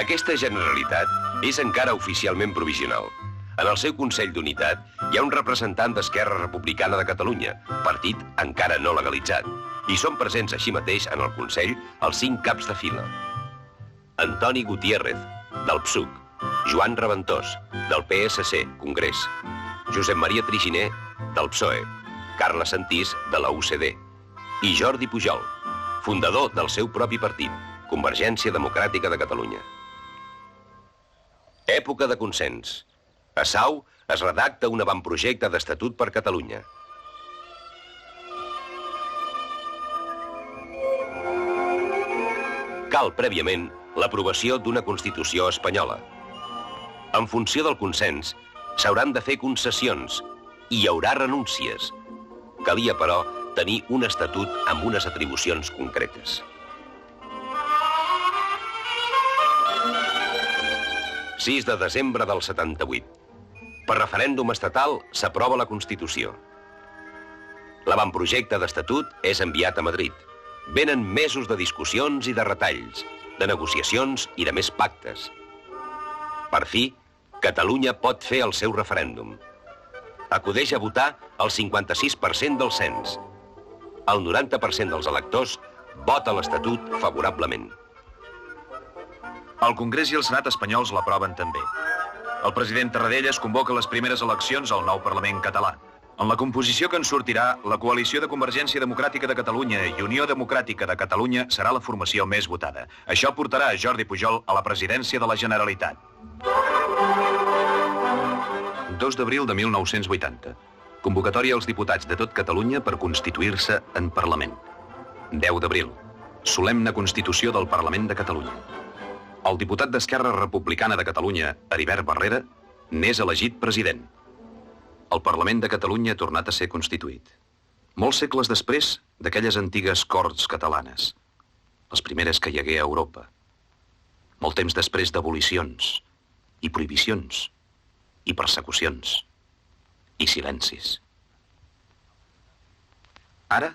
Aquesta Generalitat és encara oficialment provisional. En el seu Consell d'Unitat hi ha un representant d'Esquerra Republicana de Catalunya, partit encara no legalitzat, Hi són presents així mateix en el Consell els 5 caps de fila. Antoni Gutiérrez, del PSUC, Joan Reventós, del PSC, Congrés, Josep Maria Triginer, del PSOE, Carles Santís, de la UCD, i Jordi Pujol, fundador del seu propi partit, Convergència Democràtica de Catalunya. Època de consens. A Sau es redacta un avantprojecte d'estatut per Catalunya. Cal, prèviament, l'aprovació d'una Constitució espanyola. En funció del consens, s'hauran de fer concessions i hi haurà renúncies. Calia, però, tenir un estatut amb unes atribucions concretes. 6 de desembre del 78. Per referèndum estatal s'aprova la Constitució. L'avantprojecte d'estatut és enviat a Madrid. Venen mesos de discussions i de retalls, de negociacions i de més pactes. Per fi, Catalunya pot fer el seu referèndum. Acudeix a votar el 56% del cens. El 90% dels electors vota l'Estatut favorablement. El Congrés i el Senat espanyols l'aproven també. El president Tarradellas convoca les primeres eleccions al nou Parlament català. En la composició que en sortirà, la coalició de Convergència Democràtica de Catalunya i Unió Democràtica de Catalunya serà la formació més votada. Això portarà a Jordi Pujol a la presidència de la Generalitat. 2 d'abril de 1980. Convocatòria als diputats de tot Catalunya per constituir-se en Parlament. 10 d'abril. Solemne Constitució del Parlament de Catalunya. El diputat d'Esquerra Republicana de Catalunya, Heribert Barrera, n'és elegit president. El Parlament de Catalunya ha tornat a ser constituït. Molts segles després d'aquelles antigues Corts catalanes, les primeres que hi hagué a Europa. Molt temps després d'abolicions, i prohibicions, i persecucions, i silencis. Ara,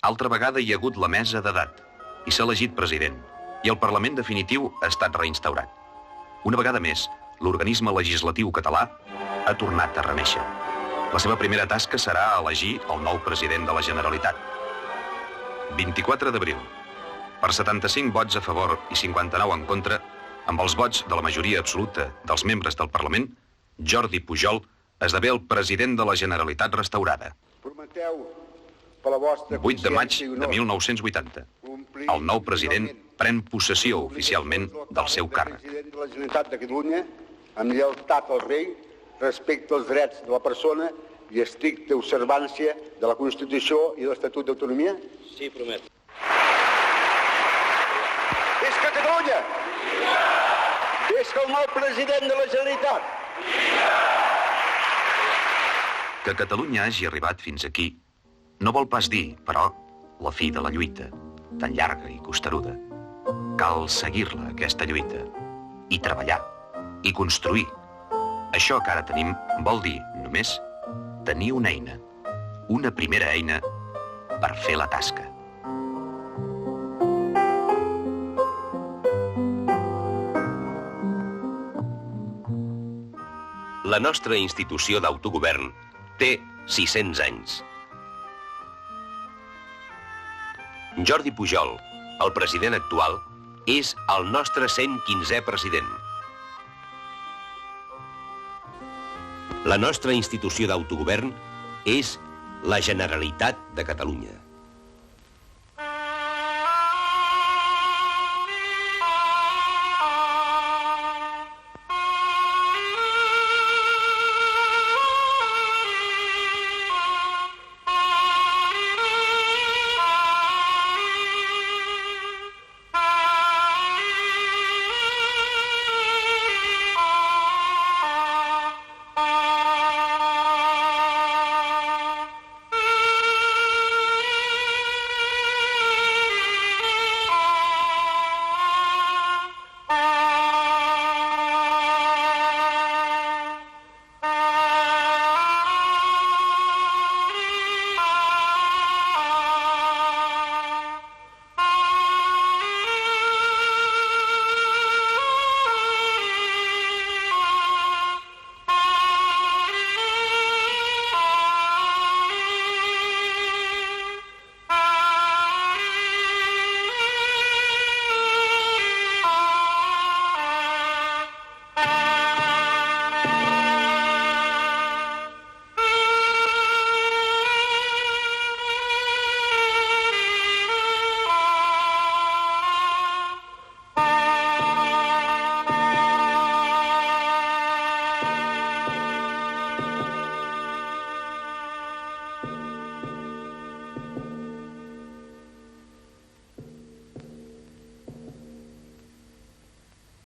altra vegada hi ha hagut la mesa d'edat, i s'ha elegit president, i el Parlament definitiu ha estat reinstaurat. Una vegada més, l'organisme legislatiu català ha tornat a renéixer. La seva primera tasca serà elegir el nou president de la Generalitat. 24 d'abril. Per 75 vots a favor i 59 en contra, amb els vots de la majoria absoluta dels membres del Parlament, Jordi Pujol esdevé el president de la Generalitat restaurada. 8 de maig de 1980. El nou president pren possessió oficialment del seu càrrec. President de la Generalitat de Catalunya, amb lleialtat al rei, respecte als drets de la persona i estricta observància de la Constitució i de l'Estatut d'Autonomia? Sí, promet. Visca Catalunya! Visca el nou president de la Generalitat! Que Catalunya hagi arribat fins aquí no vol pas dir, però, la fi de la lluita, tan llarga i costeruda. Cal seguir-la, aquesta lluita, i treballar, i construir. Això que ara tenim vol dir, només, tenir una eina, una primera eina per fer la tasca. La nostra institució d'autogovern té 600 anys. Jordi Pujol, el president actual, és el nostre 115è president. La nostra institució d'autogovern és la Generalitat de Catalunya.